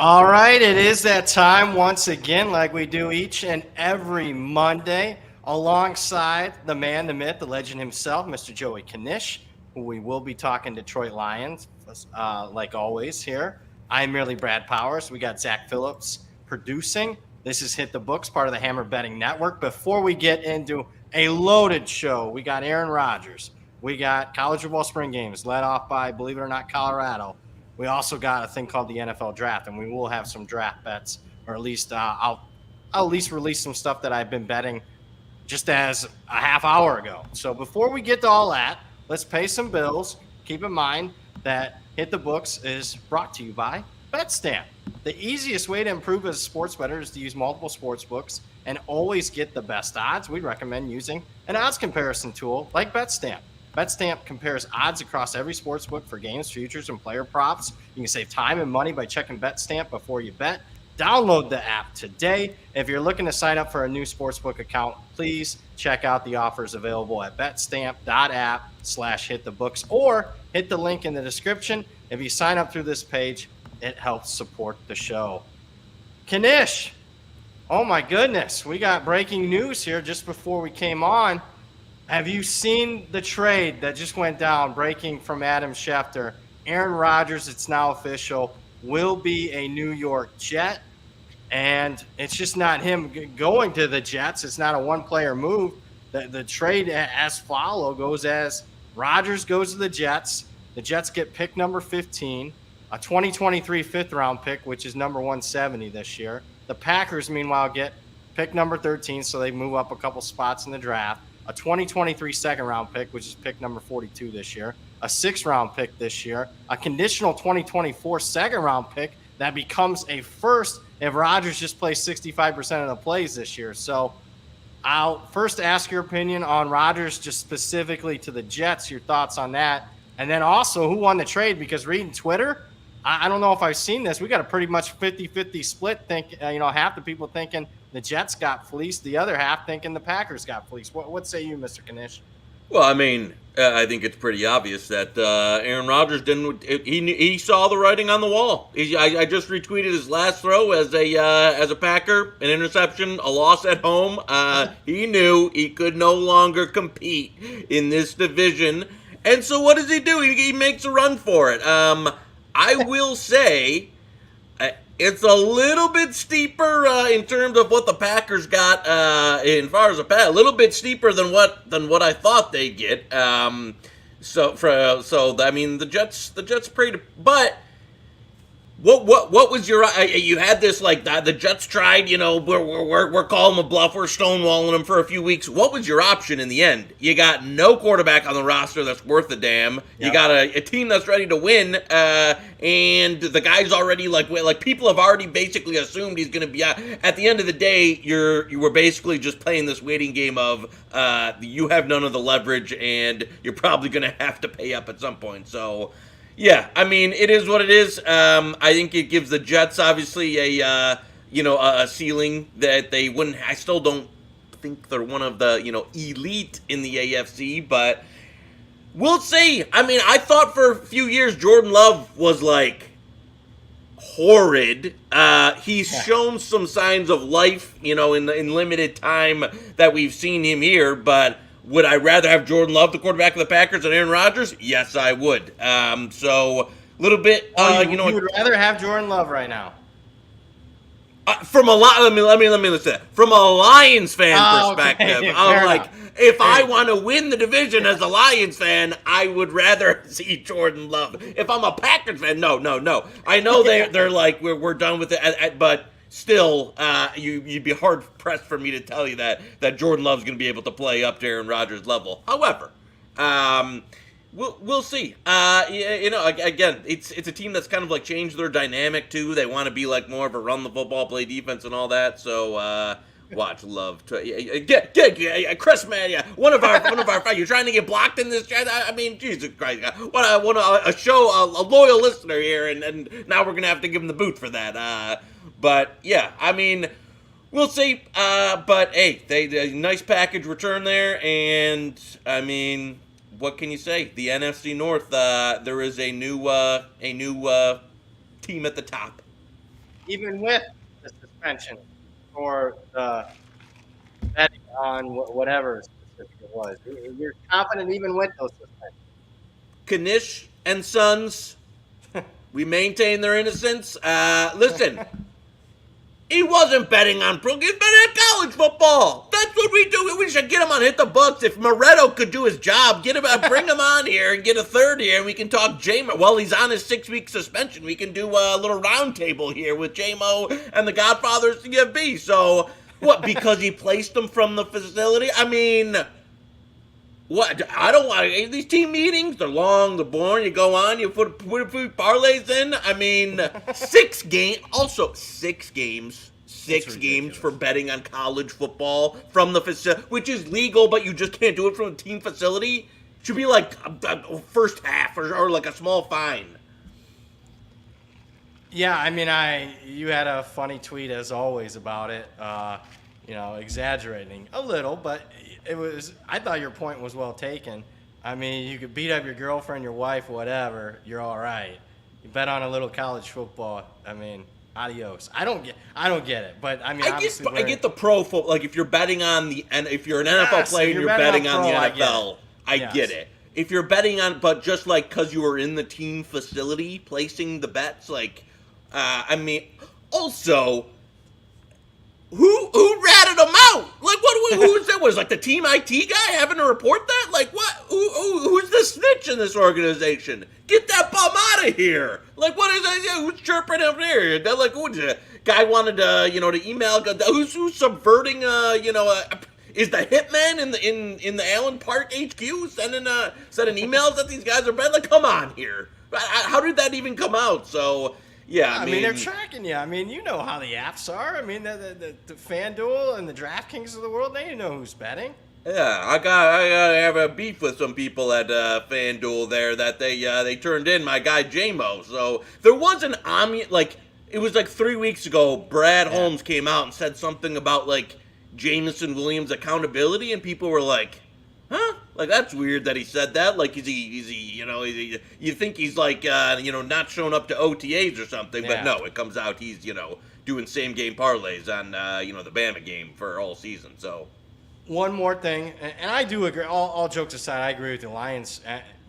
All right, it is that time once again, like we do each and every Monday, alongside the man, the myth, the legend himself, Mr. Joey Knish, who we will be talking Detroit Lions, like always here. I'm merely Brad Powers. We got Zach Phillips producing. This is Hit the Books, part of the Hammer Betting Network. Before we get into a loaded show, we got Aaron Rodgers. We got college football spring games led off by, believe it or not, Colorado. We also got a thing called the NFL draft, and we will have some draft bets, or at least I'll at least release some stuff that I've been betting just as a half hour ago. So before we get to all that, let's pay some bills. Keep in mind that Hit the Books is brought to you by BetStamp. The easiest way to improve as a sports bettor is to use multiple sports books and always get the best odds. We recommend using an odds comparison tool like BetStamp. BetStamp compares odds across every sportsbook for games, futures, and player props. You can save time and money by checking BetStamp before you bet. Download the app today. If you're looking to sign up for a new sportsbook account, please check out the offers available at betstamp.app/hitthebooks or hit the link in the description. If you sign up through this page, it helps support the show. Knish, oh my goodness, we got breaking news here just before we came on. Have you seen the trade that just went down, breaking from Adam Schefter? Aaron Rodgers, it's now official, will be a New York Jet. And it's just not him going to the Jets. It's not a one-player move. The trade as follow goes as Rodgers goes to the Jets. The Jets get pick number 15, a 2023 fifth-round pick, which is number 170 this year. The Packers, meanwhile, get pick number 13, so they move up a couple spots in the draft. A 2023 second-round pick, which is pick number 42 this year, a sixth-round pick this year, a conditional 2024 second-round pick that becomes a first if Rodgers just plays 65% of the plays this year. So I'll first ask your opinion on Rodgers, just specifically to the Jets, your thoughts on that. And then also, who won the trade? Because reading Twitter, I don't know if I've seen this. We got a pretty much 50-50 split. Half the people thinking the Jets got fleeced, the other half thinking the Packers got fleeced. What say you, Mr. Knish? Well, I mean, I think it's pretty obvious that Aaron Rodgers didn't. He saw the writing on the wall. I just retweeted his last throw as a Packer, an interception, a loss at home. He knew he could no longer compete in this division, and so what does he do? He makes a run for it. I will say. It's a little bit steeper in terms of what the Packers got in far as a little bit steeper than what I thought they'd get. So I mean the Jets prayed, but what was your you had this like the Jets tried, we're calling them a bluff, we're stonewalling them for a few weeks. What was your option in the end? You got no quarterback on the roster that's worth a damn. Yep. You got a team that's ready to win, and the guy's already like people have already basically assumed he's going to be out. At the end of the day, you were basically just playing this waiting game of you have none of the leverage, and you're probably going to have to pay up at some point. So. Yeah, I mean, it is what it is. I think it gives the Jets obviously a ceiling that they wouldn't. I still don't think they're one of the elite in the AFC, but we'll see. I mean, I thought for a few years Jordan Love was like horrid. He's shown some signs of life, in limited time that we've seen him here, but. Would I rather have Jordan Love, the quarterback of the Packers, than Aaron Rodgers? Yes, I would. So a little bit. You would rather have Jordan Love right now. From a lot. Let me listen. From a Lions fan perspective, okay. I'm like, if I want to win the division as a Lions fan, I would rather see Jordan Love. If I'm a Packers fan, no. I know they're like we're done with it, but. Still, you'd be hard pressed for me to tell you that Jordan Love's going to be able to play up to Aaron Rodgers' level. However, we'll see. Again, it's a team that's kind of like changed their dynamic too. They want to be like more of a run the football, play defense, and all that. So watch Love. Get Chris, man. Yeah, one of our. You're trying to get blocked in this chat. I mean, Jesus Christ! What a loyal listener here, and now we're gonna have to give him the boot for that. But yeah, I mean, we'll see. But hey, they nice package return there, and I mean, what can you say? The NFC North, there is a new team at the top. even with the suspension or the betting on whatever specific it was. You're confident even with those suspensions. Knish and Sons, we maintain their innocence. Listen, he wasn't betting on pro. He's betting on college football. That's what we do. We should get him on Hit the Bucks. If Moretto could do his job, bring him on here and get a third here, and we can talk JMO. While he's on his 6-week suspension, we can do a little round table here with JMO and the Godfather CFB. So, what, because he placed them from the facility? I mean, what? I don't want these team meetings. They're long, they're boring. You go on, you put parlays in. I mean, 6 games. Also, 6 games. 6 games for betting on college football from the facility, which is legal, but you just can't do it from a team facility. Should be like a first half or like a small fine. Yeah, I mean, you had a funny tweet as always about it. Exaggerating a little, but I thought your point was well taken. I mean, you could beat up your girlfriend, your wife, whatever, you're all right. You bet on a little college football, I mean, adios. I don't get it, but I mean, I get the pro football. Like if you're betting on if you're an NFL player and you're betting on the NFL, I get it. If you're betting on, but just like because you were in the team facility placing the bets, like, I mean, also. Who ratted him out? Like, who's that? Was like the team IT guy having to report that? Like, what? Who's the snitch in this organization? Get that bum out of here! Like, what is that? Who's chirping up here? They're like, guy wanted to, to email. Who's subverting? Is the hitman in the Allen Park HQ sending emails that these guys are bad? Like, come on here. How did that even come out? So. Yeah, I mean, they're tracking you. I mean, you know how the apps are. I mean, the FanDuel and the DraftKings of the world, they know who's betting. Yeah, I gotta have a beef with some people at FanDuel there that they turned in my guy JMO. So there was an it was like 3 weeks ago. Brad Holmes came out and said something about like Jameson Williams accountability, and people were like, huh? Like, that's weird that he said that. Like, is he you think he's like, not showing up to OTAs or something, but no, it comes out he's, doing same game parlays on, the Bama game for all season, so. One more thing, and I do agree, all jokes aside, I agree with the Lions.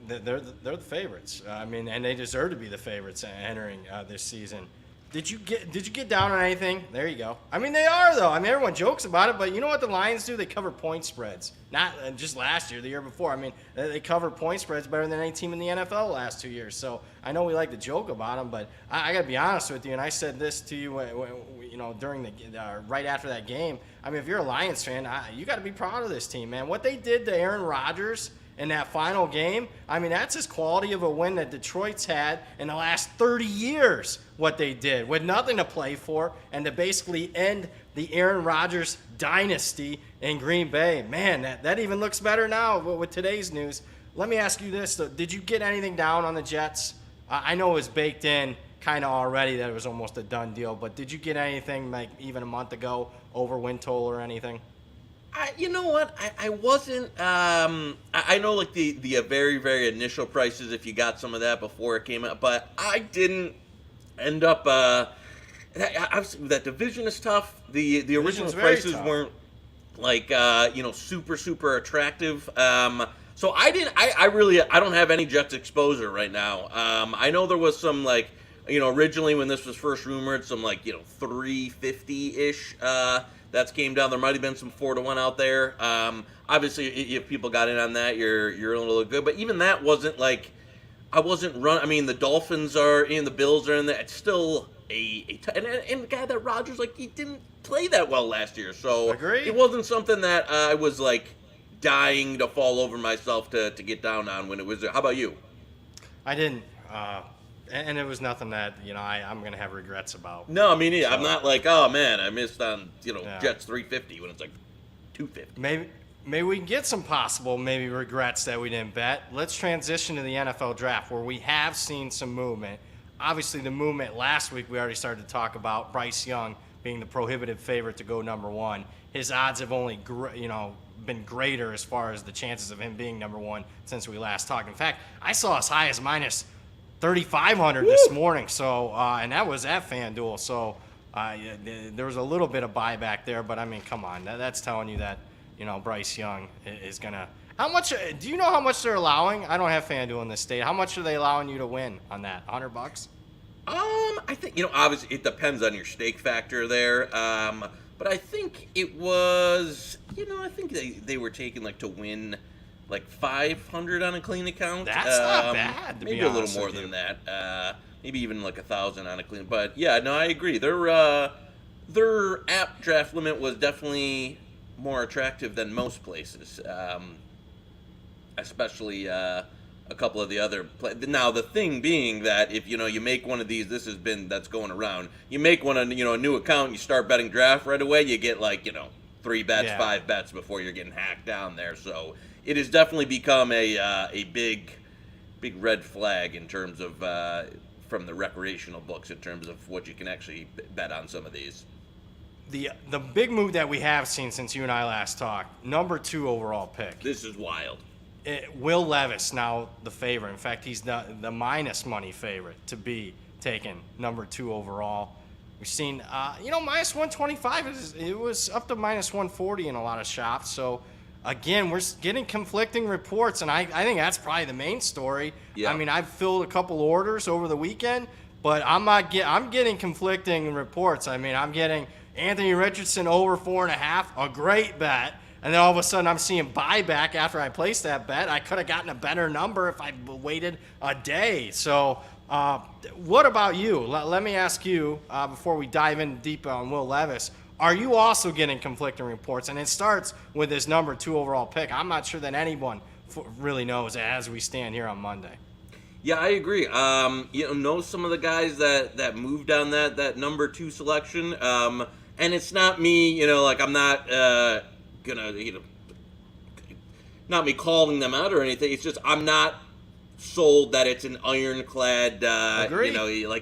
They're the favorites. I mean, and they deserve to be the favorites entering this season. Did you get down on anything? There you go. I mean, they are, though. I mean, everyone jokes about it, but you know what the Lions do? They cover point spreads. Not just last year, the year before. I mean, they cover point spreads better than any team in the NFL the last 2 years. So I know we like to joke about them, but I got to be honest with you, and I said this to you, during right after that game. I mean, if you're a Lions fan, you got to be proud of this team, man. What they did to Aaron Rodgers in that final game, I mean, that's as quality of a win that Detroit's had in the last 30 years, what they did, with nothing to play for, and to basically end the Aaron Rodgers dynasty in Green Bay. Man, that even looks better now with today's news. Let me ask you this, though. Did you get anything down on the Jets? I know it was baked in kind of already that it was almost a done deal, but did you get anything like even a month ago over win total or anything? You know what? I wasn't. I know like the very very initial prices if you got some of that before it came out, but I didn't end up. That division is tough. The original prices weren't like super attractive. So I didn't. I don't have any Jets exposure right now. I know there was some like originally when this was first rumored some like 350-ish. That's came down. There might have been some 4-1 out there. Obviously, if people got in on that, you're a little good. But even that wasn't like I wasn't run. I mean, the Dolphins are in, the Bills are in there. It's still and the guy that Rodgers he didn't play that well last year. So Agreed. It wasn't something that I was like dying to fall over myself to get down on when it was. How about you? I didn't. And it was nothing that I'm going to have regrets about. No, I mean, I'm not like, oh man, I missed on Jets 350 when it's like 250. Maybe we can get some possible regrets that we didn't bet. Let's transition to the NFL draft where we have seen some movement. Obviously, the movement last week we already started to talk about Bryce Young being the prohibitive favorite to go number one. His odds have only been greater as far as the chances of him being number one since we last talked. In fact, I saw as high as minus 3,500 this morning. So, and that was at FanDuel. So, There was a little bit of buyback there, but I mean, come on, that's telling you that Bryce Young is gonna. How much? Do you know how much they're allowing? I don't have FanDuel in this state. How much are they allowing you to win on that? $100? I think obviously it depends on your stake factor there. But I think it was, I think they were taking to win 500 on a clean account. That's not bad. To maybe be a little honest more with you. than that. Maybe even 1,000 on a clean. But yeah, no, I agree. Their app draft limit was definitely more attractive than most places, especially a couple of the other. Now the thing being that if you make one of these, that's going around. You make one a new account, you start betting draft right away. You get 3 bets, 5 bets before you're getting hacked down there. So it has definitely become a big red flag in terms of from the recreational books in terms of what you can actually bet on some of these. The big move that we have seen since you and I last talked, number 2 overall pick. This is wild. Will Levis now the favorite. In fact, he's the minus money favorite to be taken number 2 overall. We've seen, minus 125. It was up to minus 140 in a lot of shops. So, again, we're getting conflicting reports, and I think that's probably the main story. Yeah. I mean, I've filled a couple orders over the weekend, but I'm getting conflicting reports. I mean, I'm getting Anthony Richardson over 4.5, a great bet. And then all of a sudden I'm seeing buyback after I placed that bet. I could have gotten a better number if I waited a day. So what about you? Let me ask you before we dive in deep on Will Levis. Are you also getting conflicting reports? And it starts with this number 2 overall pick. I'm not sure that anyone really knows as we stand here on Monday. Yeah, I agree. Know some of the guys that moved on that number 2 selection. And it's not me, I'm not gonna not me calling them out or anything. It's just I'm not sold that it's an ironclad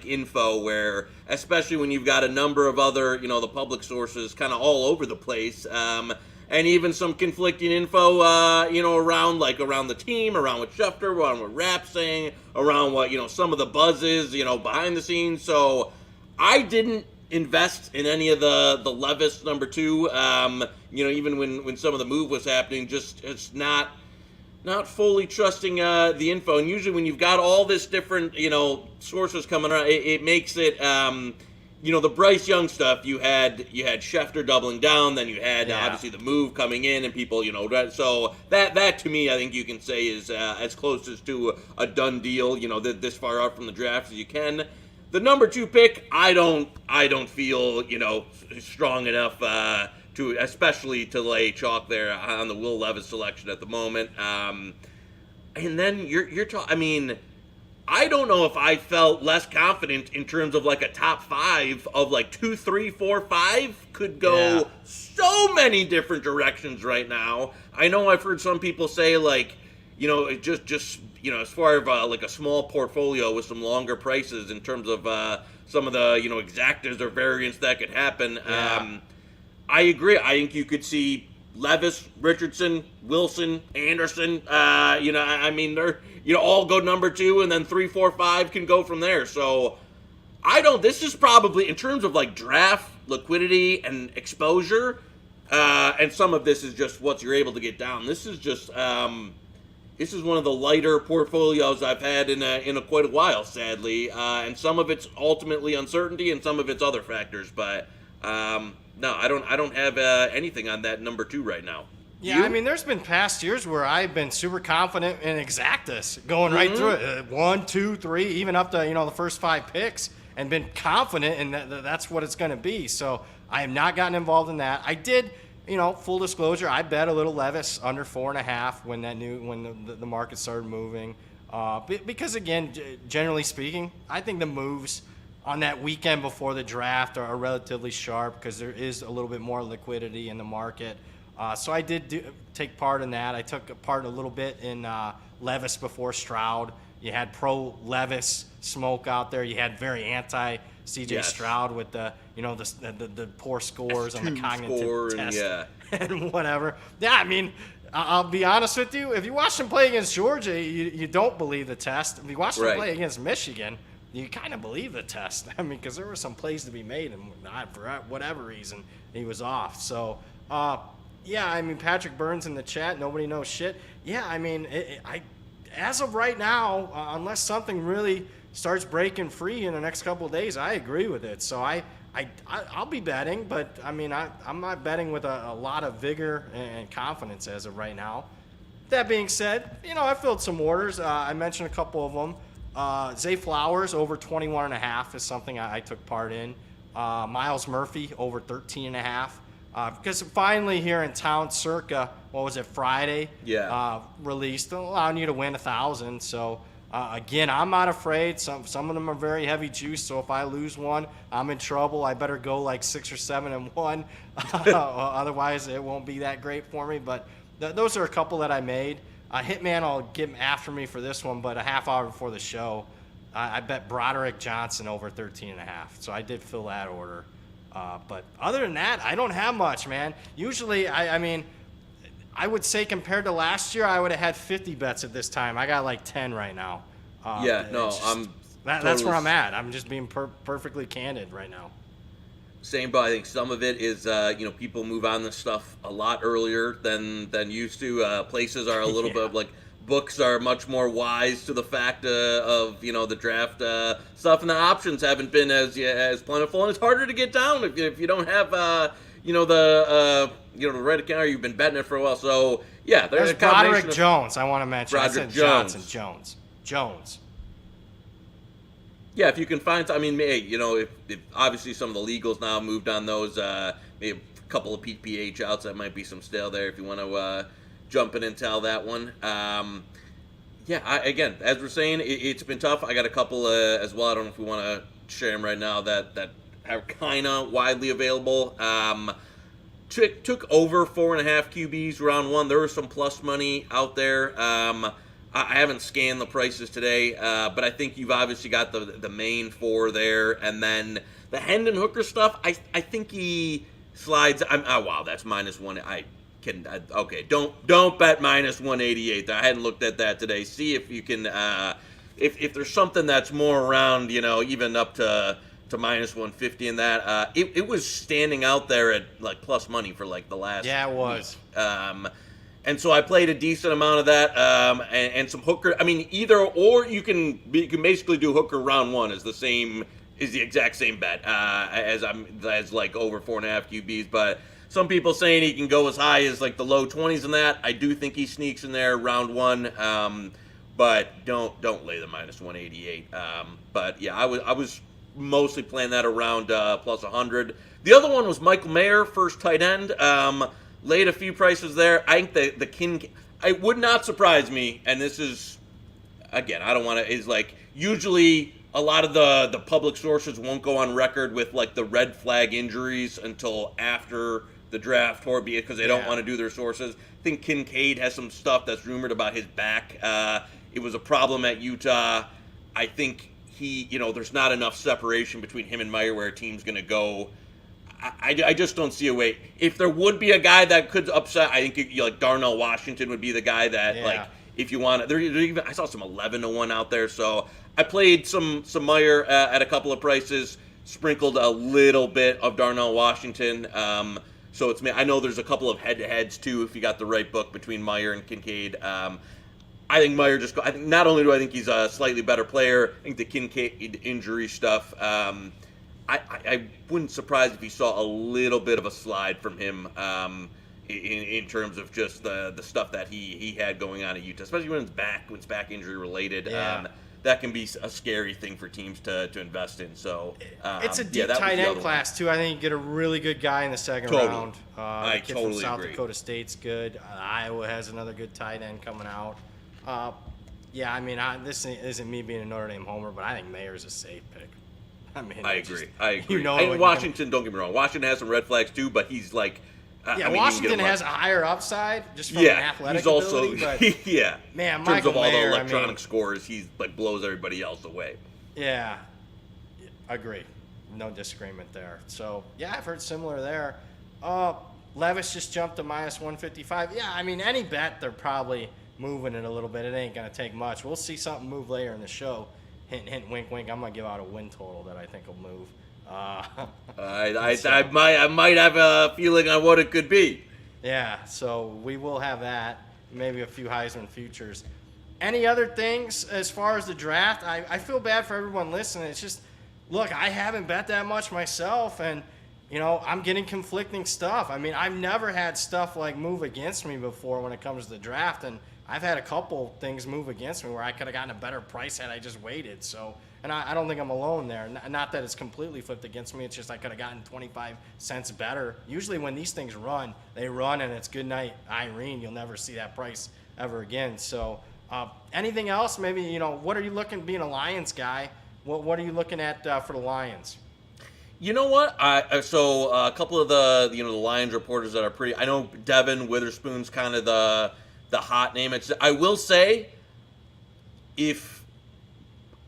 info where, especially when you've got a number of other the public sources kind of all over the place, and even some conflicting info around the team, around what Schefter, around what Rapp's saying, around what some of the buzz is behind the scenes. So I didn't invest in any of the Levis number 2, even when some of the move was happening, just it's not fully trusting the info. And usually when you've got all this different sources coming around, it makes it the Bryce Young stuff. You had Schefter doubling down, then you had obviously the move coming in, and people so that to me I think you can say is as close as to a done deal. This far out from the draft as you can. The number 2 pick, I don't feel strong enough especially to lay chalk there on the Will Levis selection at the moment. And then you're talking. I mean, I don't know if I felt less confident in terms of a top 5 of 2, 3, 4, 5 could go so many different directions right now. I know I've heard some people say just as far as a small portfolio with some longer prices in terms of some of the exactas or variants that could happen. Yeah. I agree. I think you could see Levis, Richardson, Wilson, Anderson. I mean they're all go number 2, and then 3, 4, 5 can go from there. So this is probably in terms of draft liquidity and exposure, and some of this is just what you're able to get down. This is just. This is one of the lighter portfolios I've had in quite a while, sadly, and some of it's ultimately uncertainty, and some of it's other factors. But no, I don't have anything on that number 2 right now. Yeah, you? I mean, there's been past years where I've been super confident in exactas, going right through it, 1, 2, 3, even up to the first 5 picks, and been confident in that's what it's going to be. So I have not gotten involved in that. I did. Full disclosure, I bet a little Levis under 4.5 when the market started moving. Because again, generally speaking, I think the moves on that weekend before the draft are relatively sharp because there is a little bit more liquidity in the market. So I did take part in that. I took part a little bit in Levis before Stroud. You had pro Levis smoke out there. You had very anti CJ Stroud with the poor scores on the cognitive test and whatever. Yeah, I mean, I'll be honest with you. If you watch him play against Georgia, you don't believe the test. If you watch him play against Michigan, you kind of believe the test. I mean, because there were some plays to be made, and for whatever reason, he was off. So, yeah, I mean, Patrick Burns in the chat, nobody knows shit. Yeah, I mean, as of right now, unless something really starts breaking free in the next couple of days, I agree with it. So I'll be betting, but I mean, I'm not betting with a lot of vigor and confidence as of right now. That being said, I filled some orders. I mentioned a couple of them. Zay Flowers over 21.5 is something I took part in. Miles Murphy over 13.5. Because finally here in town, circa, what was it, Friday? Yeah. Released, allowing you to win 1,000. So, again, I'm not afraid. Some of them are very heavy juice, so if I lose one, I'm in trouble. I better go like 6 or 7-1. Otherwise, it won't be that great for me. But those are a couple that I made. Hitman will get after me for this one, but a half hour before the show, I bet Broderick Johnson over 13.5. So I did fill that order. But other than that, I don't have much, man. Usually, I mean, I would say compared to last year, I would have had 50 bets at this time. I got like 10 right now. That's where I'm at. I'm just being perfectly candid right now. Same, but I think some of it is, people move on this stuff a lot earlier than used to. Places are a little bit like books are much more wise to the fact of the draft stuff, and the options haven't been as plentiful, and it's harder to get down if you don't have the right account or you've been betting it for a while. So yeah, there's Broderick Jones. I want to mention. Broderick Jones. Yeah, if you can find, if obviously some of the legals now moved on those, maybe a couple of PPH outs, that might be some stale there if you want to jump in and tell that one. Again, as we're saying, it's been tough. I got a couple as well. I don't know if we want to share them right now that are kind of widely available. Took over 4.5 QBs round one. There was some plus money out there. I haven't scanned the prices today, but I think you've obviously got the main four there, and then the Hendon Hooker stuff. I think he slides. Wow, that's -1. Okay, don't bet -188. I hadn't looked at that today. See if you can, if there's something that's more around, even up to -150 in that. It was standing out there at like plus money for like the last. Yeah, it was. Week. And so I played a decent amount of that, and some Hooker. I mean, either or you can basically do Hooker round one is the exact same bet as like over 4.5 QBs. But some people saying he can go as high as like the low 20s in that. I do think he sneaks in there round one, but don't lay the -188. But yeah, I was mostly playing that around plus 100. The other one was Michael Mayer, first tight end. Laid a few prices there. I think the Kincaid, it would not surprise me, and this is, again, I don't want to, is like, usually a lot of the public sources won't go on record with like the red flag injuries until after the draft, or because they don't want to do their sources. I think Kincaid has some stuff that's rumored about his back. It was a problem at Utah. I think there's not enough separation between him and Meyer where a team's going to go. I just don't see a way. If there would be a guy that could upset, I think like Darnell Washington would be the guy that like if you want. I saw some 11-1 out there, so I played some Meyer at a couple of prices, sprinkled a little bit of Darnell Washington. So it's me. I know there's a couple of head-to-heads too if you got the right book between Meyer and Kincaid. I think Meyer I think not only do I think he's a slightly better player, I think the Kincaid injury stuff. I wouldn't surprise if you saw a little bit of a slide from him in terms of just the stuff that he had going on at Utah, especially when it's back injury related. Yeah. That can be a scary thing for teams to invest in. So it's a deep tight end class too. I think you get a really good guy in the second round. I kid totally from South agree. Dakota State's good. Iowa has another good tight end coming out. I mean, this isn't me being a Notre Dame homer, but I think Mayer's a safe pick. I mean, I agree. And Washington, don't get me wrong. Washington has some red flags too, but he's like. Washington has a higher upside just from an athletic he's also, ability. But, man, in terms Michael of all Mayer, the electronic scores, he's like blows everybody else away. Yeah, agree. No disagreement there. So yeah, I've heard similar there. Levis just jumped to -155. Yeah, I mean, any bet they're probably moving it a little bit. It ain't gonna take much. We'll see something move later in the show hint, hint, wink, wink. I'm gonna give out a win total that I think will move. I might have a feeling on what it could be. Yeah, so we will have that. Maybe a few Heisman futures. Any other things as far as the draft? I feel bad for everyone listening. It's just, look, I haven't bet that much myself, and I'm getting conflicting stuff. I mean, I've never had stuff like move against me before when it comes to the draft, and I've had a couple things move against me where I could have gotten a better price had I just waited. So, and I don't think I'm alone there. Not that it's completely flipped against me. It's just I could have gotten 25 cents better. Usually when these things run, they run, and it's good night, Irene. You'll never see that price ever again. So, anything else? Maybe, what are you looking, being a Lions guy, what are you looking at for the Lions? You know what? So a couple of the Lions reporters that are pretty. I know Devin Witherspoon's kind of the hot name. I will say, if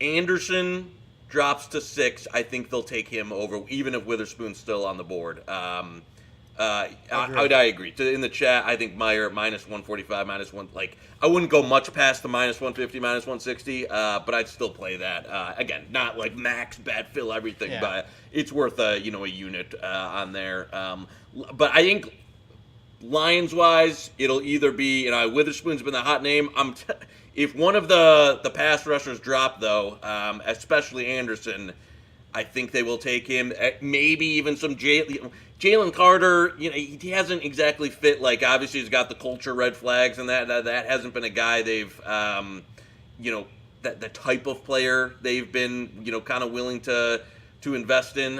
Anderson drops to 6, I think they'll take him over, even if Witherspoon's still on the board. I agree. In the chat, I think Meyer minus 145, minus 1. Like, I wouldn't go much past the minus 150, minus 160, but I'd still play that. Again, not like max bet, fill everything, but it's worth a unit on there. But I think Lions wise, it'll either be Witherspoon's been the hot name. If one of the pass rushers drop though, especially Anderson, I think they will take him. Maybe even some Jalen Carter. He hasn't exactly fit. Like, obviously he's got the culture red flags, and that hasn't been a guy they've the type of player they've been kind of willing to invest in.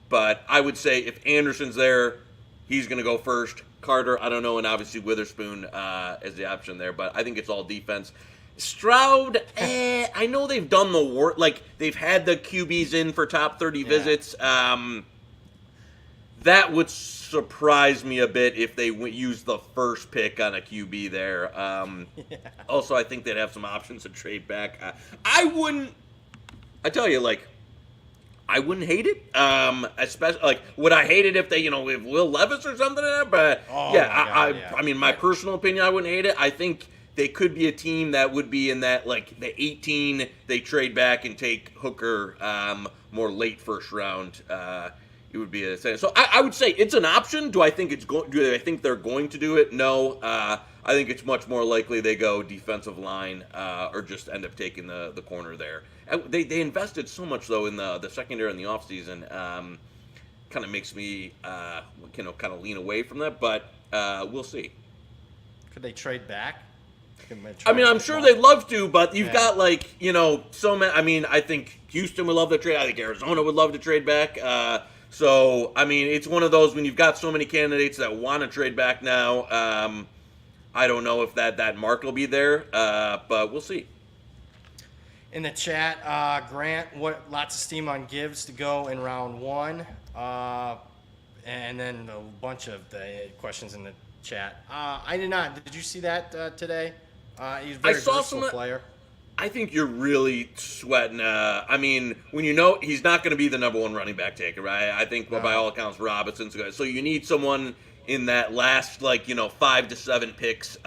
But I would say if Anderson's there, he's going to go first. Carter, I don't know, and obviously Witherspoon as the option there. But I think it's all defense. Stroud, I know they've done the work. Like, they've had the QBs in for top 30 visits. That would surprise me a bit if they use the first pick on a QB there. Also, I think they'd have some options to trade back. I wouldn't hate it. Especially, would I hate it if they, if Will Levis or something? But I mean, my personal opinion, I wouldn't hate it. I think they could be a team that would be in that, like, the 18, they trade back and take Hooker more late first round. It would be a thing. So I would say it's an option. Do I think they're going to do it? No. I think it's much more likely they go defensive line or just end up taking the corner there. They invested so much, though, in the secondary in the offseason. Kind of makes me kind of lean away from that, but we'll see. Could they trade back? I mean, I'm sure they'd love to, but you've got, so many. I mean, I think Houston would love to trade. I think Arizona would love to trade back. So, I mean, it's one of those when you've got so many candidates that want to trade back now. I don't know if that mark will be there, but we'll see. In the chat, Grant, lots of steam on Gibbs to go in round 1. And then a bunch of the questions in the chat. I did not. Did you see that today? He's a very versatile player. I think you're really sweating. I mean, when he's not going to be the number 1 running back taker, right? I think by all accounts, Robinson's good. So you need someone in that last 5 to 7 picks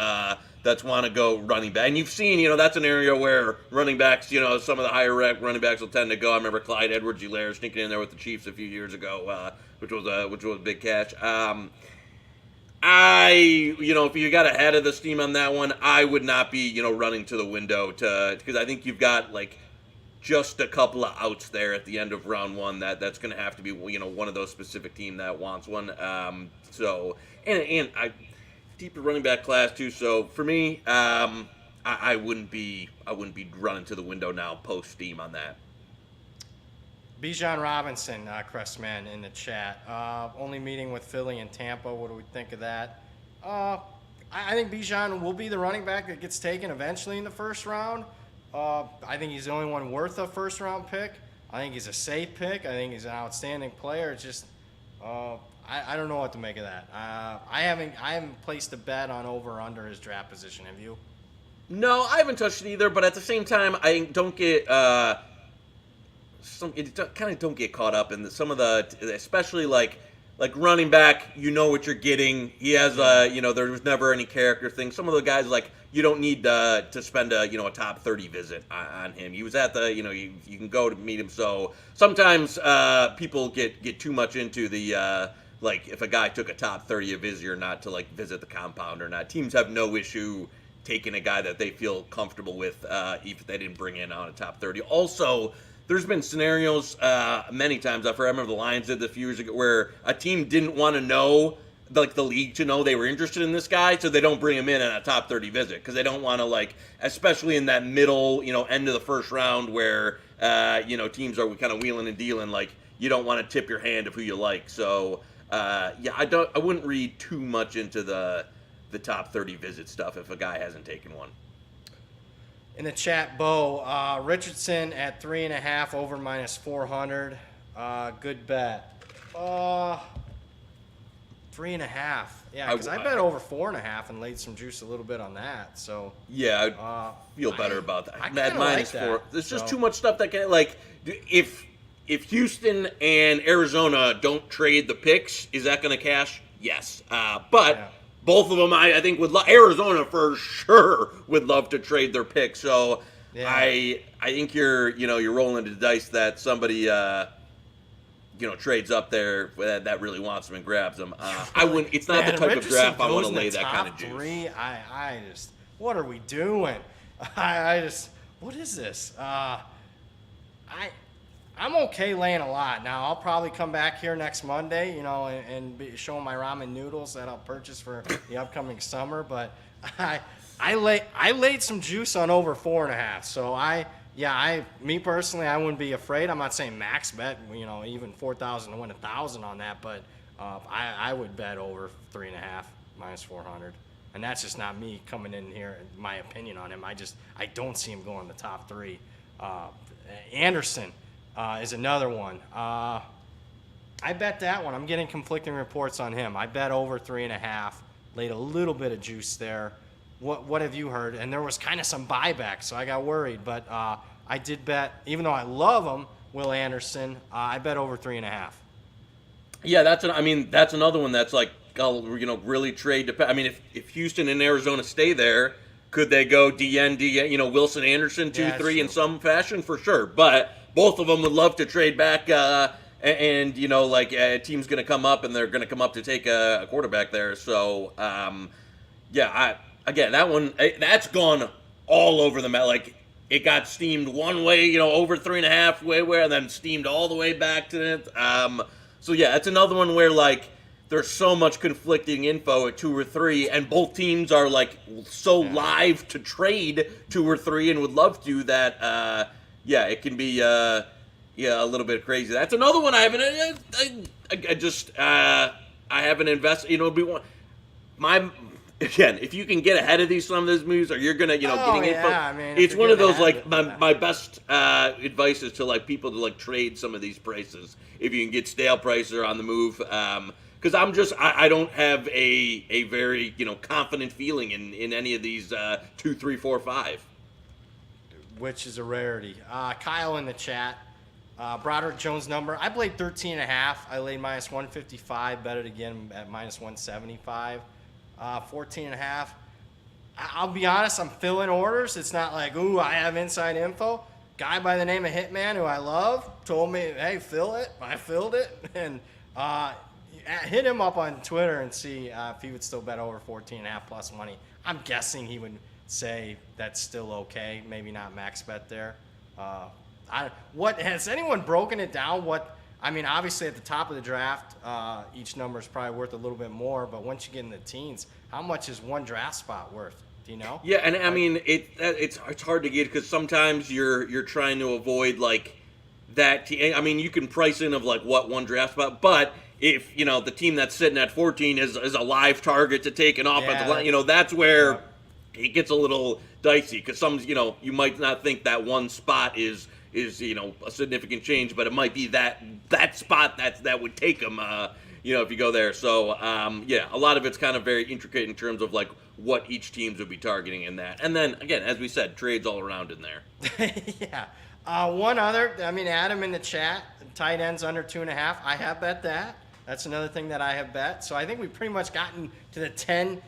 that's want to go running back. And you've seen, that's an area where running backs, some of the higher rep running backs will tend to go. I remember Clyde Edwards-Helaire sneaking in there with the Chiefs a few years ago, which was a big catch. If you got ahead of the steam on that one, I would not be, running to the window because I think you've got just a couple of outs there at the end of round 1 that's going to have to be, one of those specific team that wants one. So I deeper running back class too. So for me, I wouldn't be running to the window now post steam on that. Bijan Robinson, Crestman in the chat. Only meeting with Philly and Tampa. What do we think of that? I think Bijan will be the running back that gets taken eventually in the first round. I think he's the only one worth a first-round pick. I think he's a safe pick. I think he's an outstanding player. It's just, I don't know what to make of that. I haven't placed a bet on over or under his draft position. Have you? No, I haven't touched it either. But at the same time, I don't get. Don't get caught up in some of the, especially like running back, you know what you're getting. He has there was never any character thing. Some of the guys like you don't need to spend a top 30 visit on him. He was at the you can go to meet him. So sometimes people get too much into the like if a guy took a top 30 a visit or not to like visit the compound or not. Teams have no issue taking a guy that they feel comfortable with if they didn't bring in on a top 30. Also, there's been scenarios many times. I remember the Lions did this a few years ago where a team didn't want to know, like the league to know they were interested in this guy, so they don't bring him in a top 30 visit because they don't want to like, especially in that middle, end of the first round where teams are kind of wheeling and dealing. Like you don't want to tip your hand of who you like. So I wouldn't read too much into the top 30 visit stuff if a guy hasn't taken one. In the chat, Bo, Richardson at 3.5 over -400. Good bet. 3.5. Yeah, because I bet over 4.5 and laid some juice a little bit on that. So yeah, I feel better about that. That minus like 4. There's just too much stuff that can like if Houston and Arizona don't trade the picks, is that going to cash? Yes, but. Yeah. Both of them, I think, Arizona for sure would love to trade their pick. So yeah. I think you're rolling the dice that somebody trades up there that really wants them and grabs them. I wouldn't. It's not the type of draft I want to lay that kind of juice. I just what are we doing? What is this? I'm okay laying a lot. Now, I'll probably come back here next Monday, and be showing my ramen noodles that I'll purchase for the upcoming summer. But I laid some juice on over 4.5. So me personally, I wouldn't be afraid. I'm not saying max bet, even 4,000 to win 1,000 on that. But I would bet over 3.5 -400. And that's just not me coming in here, my opinion on him. I don't see him going the top 3. Anderson. Is another one. I bet that one. I'm getting conflicting reports on him. I bet over 3.5. Laid a little bit of juice there. What have you heard? And there was kind of some buyback, so I got worried. But I did bet, even though I love him, Will Anderson, I bet over 3.5. Yeah, that's another one that's like, really trade. I mean, if Houston and Arizona stay there, could they go DN, Wilson Anderson 2-3 in some fashion? For sure. But both of them would love to trade back, and a team's going to come up, and they're going to come up to take a quarterback there. So, that one, that's gone all over the map. Like, it got steamed one way, over 3.5 where, and then steamed all the way back to it. It's another one where, like, there's so much conflicting info at 2 or 3, and both teams are, like, so live to trade 2 or 3 and would love to that, it can be a little bit crazy. That's another one I haven't. I haven't invested. It'd be one. If you can get ahead of some of these moves, or you're gonna, getting info. I mean, it's one of those like my best advice is to like people to like trade some of these prices if you can get stale prices or on the move. Because I don't have a very confident feeling in any of these 2, 3, 4, 5. Which is a rarity. Kyle in the chat. Broderick Jones number. I played 13.5. I laid -155. Bet it again at -175. 14.5. I'll be honest. I'm filling orders. It's not like, ooh, I have inside info. Guy by the name of Hitman, who I love, told me, hey, fill it. I filled it. And hit him up on Twitter and see if he would still bet over 14.5 plus money. I'm guessing he would say that's still okay, maybe not max bet there. What has anyone broken it down? Obviously at the top of the draft, each number is probably worth a little bit more, but once you get in the teens, how much is one draft spot worth? Do you know? Yeah, and it's hard to get because sometimes you're trying to avoid like that. You can price in of like what one draft spot, but if the team that's sitting at 14 is a live target to take an offensive line, that's where. Yeah. It gets a little dicey because you might not think that one spot is a significant change, but it might be that spot that would take them, if you go there. So, a lot of it's kind of very intricate in terms of like what each teams would be targeting in that. And then again, as we said, trades all around in there. Yeah. One other, Adam in the chat, tight ends under 2.5. I have bet that. That's another thing that I have bet. So I think we've pretty much gotten to the 10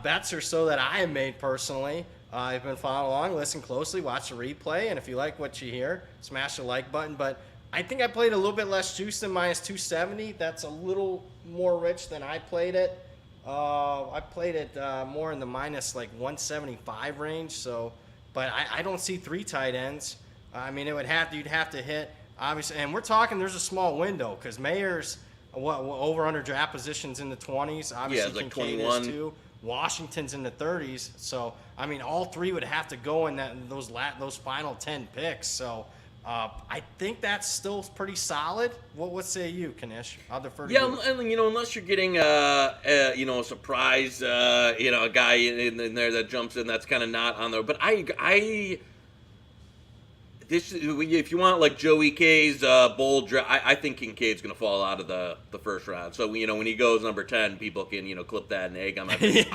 bets or so that I have made personally. I've been following along, listen closely, watch the replay, and if you like what you hear, smash the like button. But I think I played a little bit less juice than minus 270. That's a little more rich than I played it. I played it more in the minus like 175 range. So, but I don't see 3 tight ends. I mean, you'd have to hit obviously, and we're talking. There's a small window because Mayer's over under draft positions in the 20s. Obviously, like Kincaid 21. is too. Washington's in the 30s. So I mean, all 3 would have to go in those final 10 picks. So. I think that's still pretty solid. What say you, Knish? I'll defer to you. Yeah, and unless you're getting a surprise, a guy in there that jumps in, that's kind of not on there. But if you want like Joey K's bold draft, I think Kincaid's going to fall out of the first round. So when he goes number 10, people can clip that and egg on my face.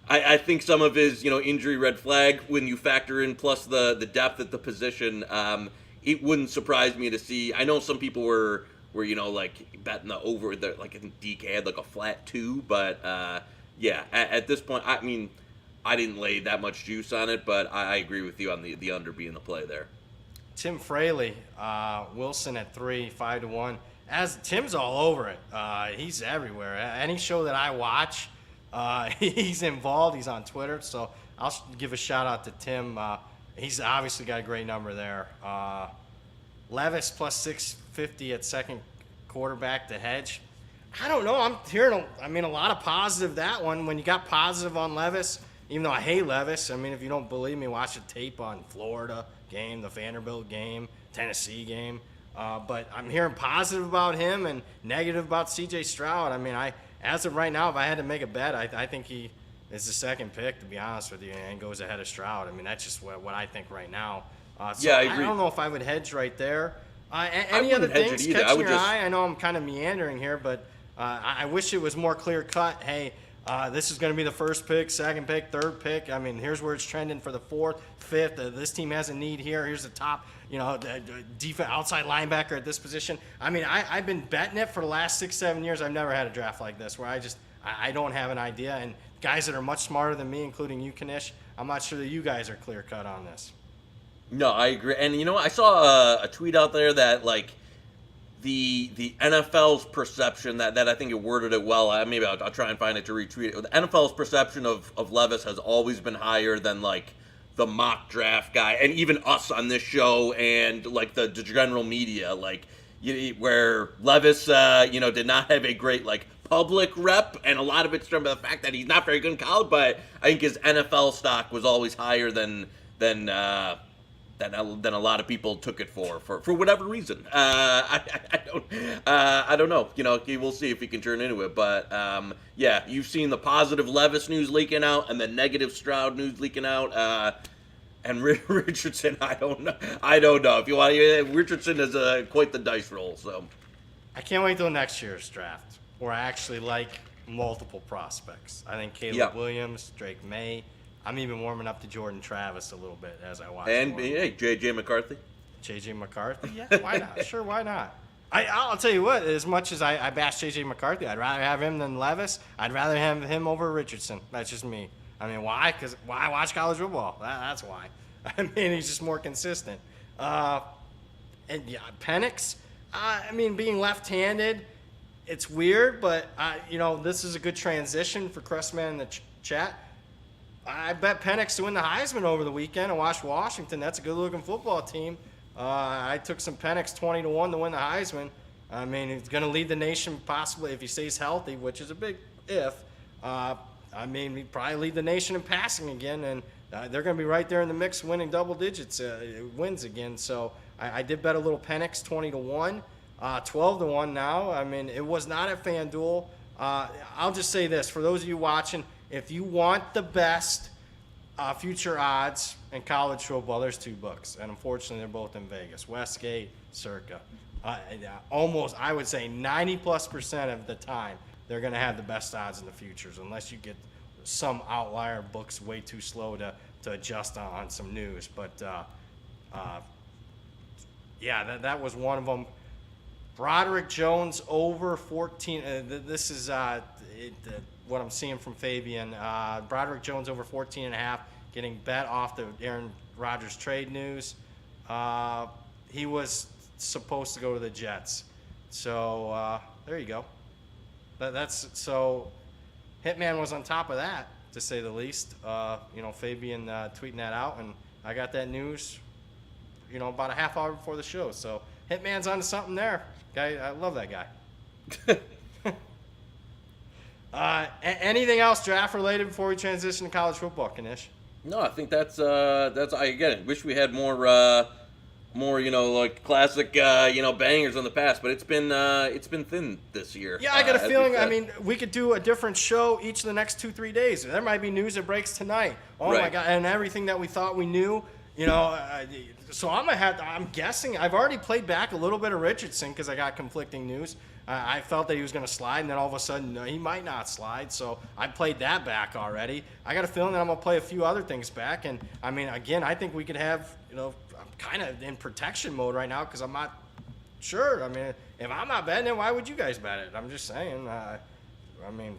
I think some of his, injury red flag when you factor in plus the depth at the position, it wouldn't surprise me to see. I know some people were like betting the over. Like I think DK had like a flat 2, but at this point, I mean, I didn't lay that much juice on it, but I agree with you on the under being the play there. Tim Fraley, Wilson at 3, 5-1. As Tim's all over it, he's everywhere. Any show that I watch. He's involved. He's on Twitter, so I'll give a shout out to Tim. He's obviously got a great number there. Levis plus 650 at second quarterback to hedge. I don't know. I'm hearing a lot of positive that one. When you got positive on Levis, even though I hate Levis, I mean, if you don't believe me, watch the tape on Florida game, the Vanderbilt game, Tennessee game. But I'm hearing positive about him and negative about C.J. Stroud. I mean, as of right now, if I had to make a bet, I think he is the second pick, to be honest with you, and goes ahead of Stroud. I mean, that's just what I think right now. So I agree. I don't know if I would hedge right there. Any other things catching your eye? I know I'm kind of meandering here, but I wish it was more clear cut. Hey, this is going to be the first pick, second pick, third pick. I mean, here's where it's trending for the 4th, 5th. This team has a need here. Here's the top, defense outside linebacker at this position. I mean, I've been betting it for the last 6-7 years. I've never had a draft like this where I don't have an idea. And guys that are much smarter than me, including you, Knish, I'm not sure that you guys are clear cut on this. No, I agree. And I saw a tweet out there that like the NFL's perception that I think it worded it well. Maybe I'll try and find it to retweet it. The NFL's perception of Levis has always been higher than like the mock draft guy, and even us on this show, and like the general media, like where Levis, did not have a great like public rep, and a lot of it's from the fact that he's not very good in college. But I think his NFL stock was always higher than a lot of people took it for whatever reason. I don't know. We'll see if he can turn into it. But you've seen the positive Levis news leaking out and the negative Stroud news leaking out. And Richardson, I don't know. If you want, Richardson is quite the dice roll. So I can't wait till next year's draft, where I actually like multiple prospects. I think Caleb Williams, Drake May. I'm even warming up to Jordan Travis a little bit as I watch. And J.J. McCarthy. J.J. McCarthy? Yeah, why not? Sure, why not? I'll tell you what, as much as I bash J.J. McCarthy, I'd rather have him than Levis. I'd rather have him over Richardson. That's just me. I mean, why? Because why watch college football? That's why. I mean, he's just more consistent. Penix, being left-handed, it's weird, but, this is a good transition for Crestman in the chat. I bet Penix to win the Heisman over the weekend. I watched Washington. That's a good-looking football team. I took some Penix 20-1 to win the Heisman. I mean, he's going to lead the nation possibly if he stays healthy, which is a big if. He'd probably lead the nation in passing again, and they're going to be right there in the mix winning double digits wins again. So I did bet a little Penix 20-1, 12-1 now. I mean, it was not at FanDuel. I'll just say this. For those of you watching, if you want the best future odds in college football, there's 2 books, and unfortunately they're both in Vegas. Westgate, Circa. Almost, I would say 90+% of the time, they're going to have the best odds in the futures, unless you get some outlier books way too slow to adjust on some news. But Yeah, that was one of them. Broderick Jones over 14. This is what I'm seeing from Fabian. Broderick Jones over 14.5, getting bet off the Aaron Rodgers trade news. He was supposed to go to the Jets. So there you go. That's so Hitman was on top of that, to say the least. Fabian tweeting that out, and I got that news, about a half hour before the show. So Hitman's onto something there. Guy, I love that guy. Anything else draft related before we transition to college football, Knish? No, I think that's I again wish we had more like classic bangers on the past, but it's been thin this year. Yeah, I got a feeling. I mean, we could do a different show each of the next 2-3 days. There might be news that breaks tonight. Oh right. My God! And everything that we thought we knew. So I'm guessing. I've already played back a little bit of Richardson because I got conflicting news. I felt that he was going to slide, and then all of a sudden he might not slide. So I played that back already. I got a feeling that I'm going to play a few other things back. And I mean, again, I think we could have. I'm kind of in protection mode right now because I'm not sure. I mean, if I'm not betting it, why would you guys bet it? I'm just saying.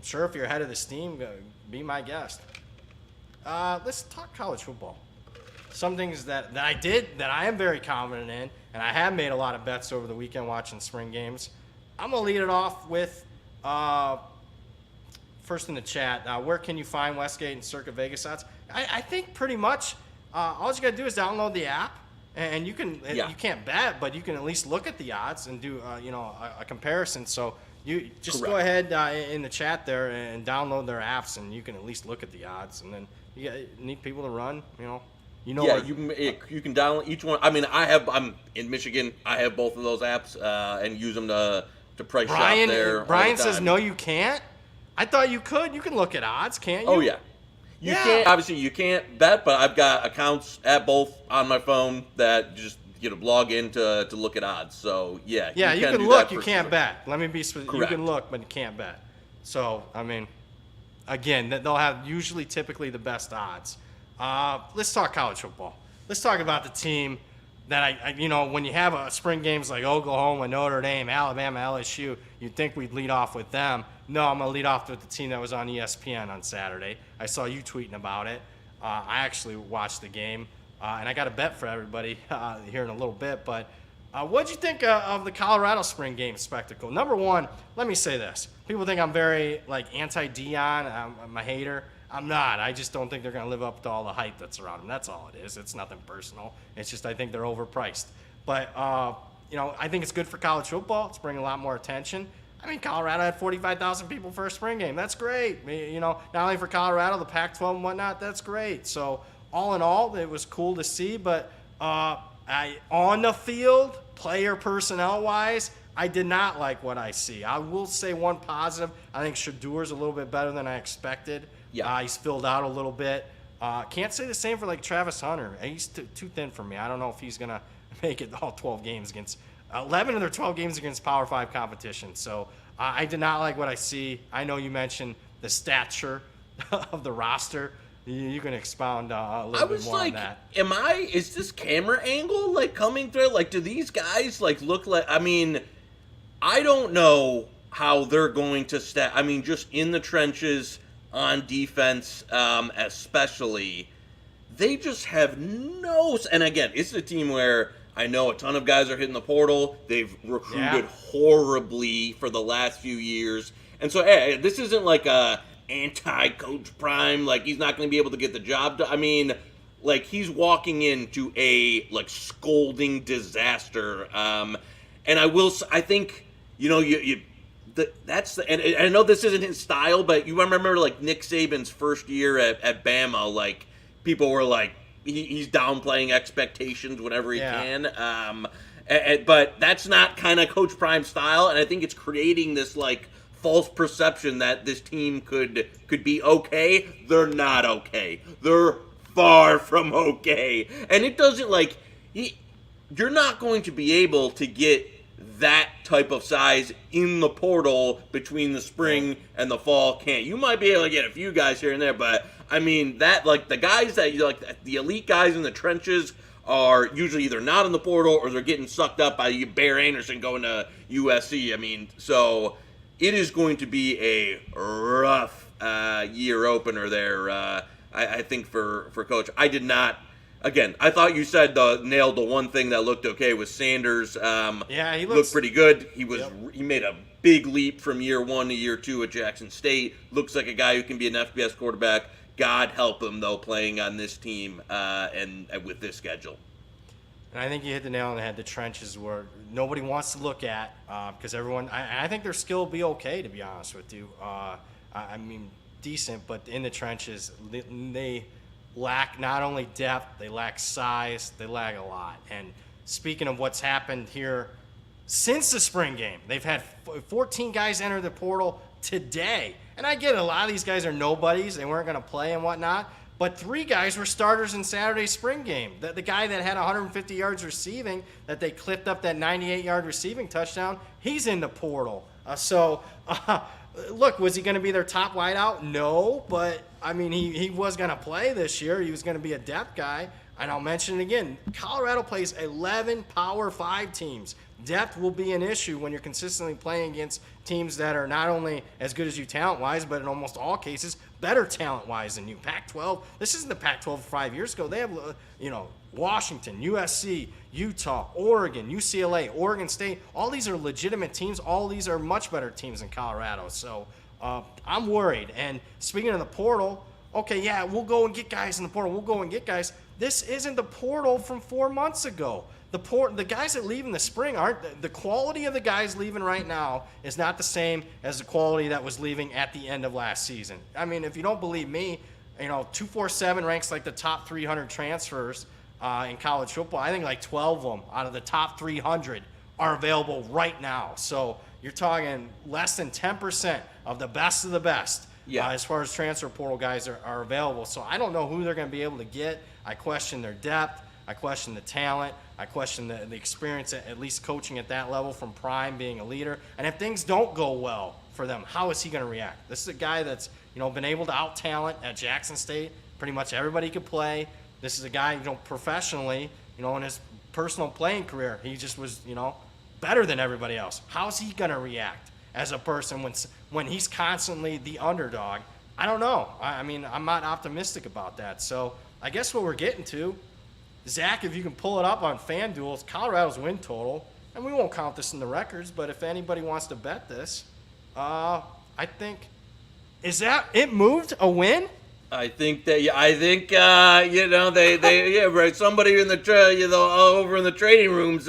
Sure, if you're ahead of the steam, be my guest. Let's talk college football. Some things that I did that I am very confident in, and I have made a lot of bets over the weekend watching spring games. I'm going to lead it off with, first in the chat, where can you find Westgate and Circa Vegas odds? I think pretty much all you got to do is download the app, and you can you can't bet, but you can at least look at the odds and do a comparison. So you just Correct. Go ahead in the chat there and download their apps, and you can at least look at the odds. And then you need people to run, You can download each one. I mean, I'm in Michigan. I have both of those apps and use them to price shop there. Brian says no, you can't. I thought you could. You can look at odds, can't you? Oh yeah. You can't. Obviously, you can't bet, but I've got accounts at both on my phone that just log in to look at odds. So yeah. Yeah, you can look. You can't bet. Let me be specific. Correct. You can look, but you can't bet. So I mean, again, they'll have typically the best odds. Let's talk college football. Let's talk about the team that when you have spring games like Oklahoma, Notre Dame, Alabama, LSU, you'd think we'd lead off with them. No, I'm going to lead off with the team that was on ESPN on Saturday. I saw you tweeting about it. I actually watched the game, and I got a bet for everybody here in a lit'll bit. But what'd you think of the Colorado spring game spectacle? Number one, let me say this. People think I'm very anti-Deion. I'm a hater. I'm not. I just don't think they're going to live up to all the hype that's around them. That's all it is. It's nothing personal. It's just I think they're overpriced. But, I think it's good for college football. It's bringing a lot more attention. I mean, Colorado had 45,000 people for a spring game. That's great. Not only for Colorado, the Pac-12 and whatnot, that's great. So, all in all, it was cool to see. But on the field, player personnel-wise, I did not like what I see. I will say one positive. I think Shadour's a little bit better than I expected. Yeah. He's filled out a little bit. Can't say the same for Travis Hunter. He's too thin for me. I don't know if he's going to make it all 12 games against 11 of their 12 games against Power 5 competition. So I did not like what I see. I know you mentioned the stature of the roster. You can expound a little bit more on that. Is this camera angle coming through? Do these guys look like, I don't know how they're going to just in the trenches on defense, especially, they just have and again, it's a team where I know a ton of guys are hitting the portal. They've recruited horribly for the last few years. And so, this isn't a anti-Coach Prime, he's not going to be able to get the job done. He's walking into a, scolding disaster. And I think, and I know this isn't his style, but you remember Nick Saban's first year at Bama, people were he's downplaying expectations whenever he can. But that's not kind of Coach Prime's style, and I think it's creating this false perception that this team could be okay. They're not okay. They're far from okay, and it doesn't you're not going to be able to get that type of size in the portal between the spring and the fall camp. You might be able to get a few guys here and there, but that the guys that the elite guys in the trenches are usually either not in the portal or they're getting sucked up by Bear Anderson going to USC. I mean, so it is going to be a rough year opener there, I think, for Coach. I did not. Again, I thought you said nailed the one thing that looked okay was Sanders. Yeah, he looked pretty good. He was Yep. He made a big leap from year 1 to year 2 at Jackson State. Looks like a guy who can be an FBS quarterback. God help him though, playing on this team and with this schedule. And I think you hit the nail on the head. The trenches where nobody wants to look at because everyone. I think their skill will be okay, to be honest with you. I mean, decent, but in the trenches, they lack not only depth, they lack size, they lack a lot. And speaking of what's happened here since the spring game, they've had 14 guys enter the portal today. And I get it, a lot of these guys are nobodies. They weren't going to play and whatnot. But 3 guys were starters in Saturday's spring game. The guy that had 150 yards receiving, that they clipped up that 98-yard receiving touchdown, he's in the portal. Look, was he going to be their top wideout? No, but, I mean, he was going to play this year. He was going to be a depth guy. And I'll mention it again, Colorado plays 11 Power 5 teams. Depth will be an issue when you're consistently playing against teams that are not only as good as you talent-wise, but in almost all cases, better talent-wise than you. Pac-12, this isn't the Pac-12 5 years ago. They have, Washington, USC, Utah, Oregon, UCLA, Oregon State. All these are legitimate teams. All these are much better teams than Colorado. So I'm worried. And speaking of the portal, okay, yeah, we'll go and get guys in the portal. We'll go and get guys. This isn't the portal from 4 months ago. The guys that leave in the spring aren't the quality of the guys leaving right now is not the same as the quality that was leaving at the end of last season. I mean, if you don't believe me, 247 ranks like the top 300 transfers in college football. I think like 12 of them out of the top 300 are available right now. So you're talking less than 10% of the best as far as transfer portal guys are available. So I don't know who they're going to be able to get. I question their depth. I question the talent. I question the experience, at least coaching at that level from Prime, being a leader. And if things don't go well for them, how is he going to react? This is a guy that's been able to out-talent at Jackson State. Pretty much everybody could play. This is a guy, professionally, in his personal playing career, he just was, better than everybody else. How is he going to react as a person when he's constantly the underdog? I don't know. I mean, I'm not optimistic about that. So I guess what we're getting to, Zach, if you can pull it up on FanDuel, it's Colorado's win total. And we won't count this in the records, but if anybody wants to bet this, I think, is that it moved a win? I think they right. Somebody in the over in the trading rooms,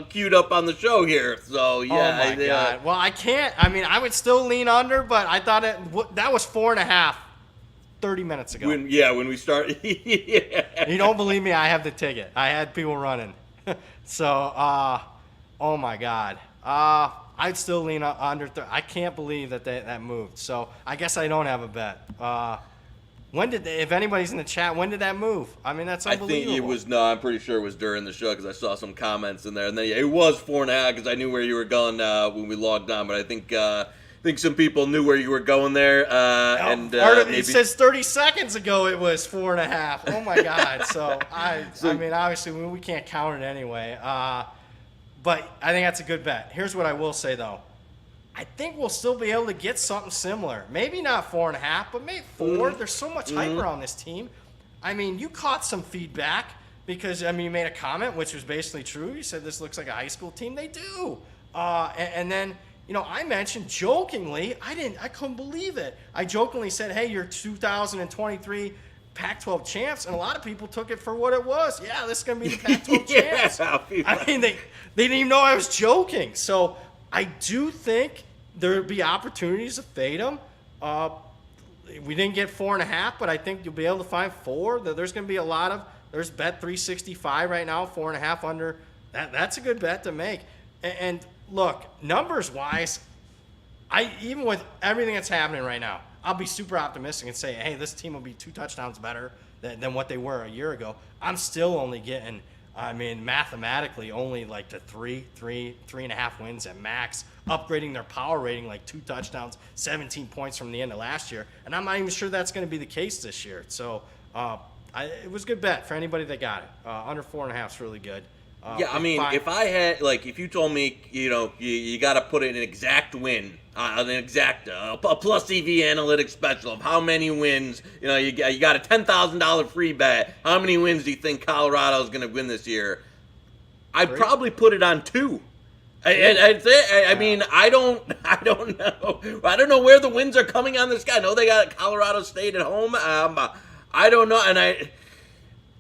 queued up on the show here. So yeah. Oh my God. Well, I can't. I mean, I would still lean under, but I thought that was 4.5. 30 minutes ago. When we start. Yeah. You don't believe me? I have the ticket. I had people running. So, oh my God. I'd still lean under. I can't believe that moved. So I guess I don't have a bet. If anybody's in the chat, when did that move? I mean, that's unbelievable. I think it was, I'm pretty sure it was during the show because I saw some comments in there. And then it was 4.5 because I knew where you were going when we logged on. But I think some people knew where you were going there. It says 30 seconds ago it was 4.5. Oh my God! I mean, obviously we can't count it anyway. But I think that's a good bet. Here's what I will say though. I think we'll still be able to get something similar. Maybe not 4.5, but maybe 4. There's so much hype around this team. I mean, you caught some feedback because you made a comment which was basically true. You said this looks like a high school team. They do. And then. I mentioned jokingly, I couldn't believe it. I jokingly said, hey, you're 2023 Pac-12 champs, and a lot of people took it for what it was. Yeah, this is going to be the Pac-12 champs. I mean, they didn't even know I was joking. So I do think there would be opportunities to fade them. We didn't get 4.5, but I think you'll be able to find 4. There's going to be there's bet 365 right now, 4.5 under. That's a good bet to make. And look, numbers-wise, even with everything that's happening right now, I'll be super optimistic and say, hey, this team will be 2 touchdowns better than what they were a year ago. I'm still only getting, mathematically, only like the 3.5 wins at max, upgrading their power rating like 2 touchdowns, 17 points from the end of last year. And I'm not even sure that's going to be the case this year. So It was a good bet for anybody that got it. Under 4.5 is really good. Yeah, I mean, if I had, like, if you told me, you got to put in an exact win, an exact, a plus EV analytics special of how many wins, you got a $10,000 free bet. How many wins do you think Colorado's going to win this year? I'd probably put it on 2. I mean, I don't know. I don't know where the wins are coming on this guy. I know they got Colorado State at home. I don't know, and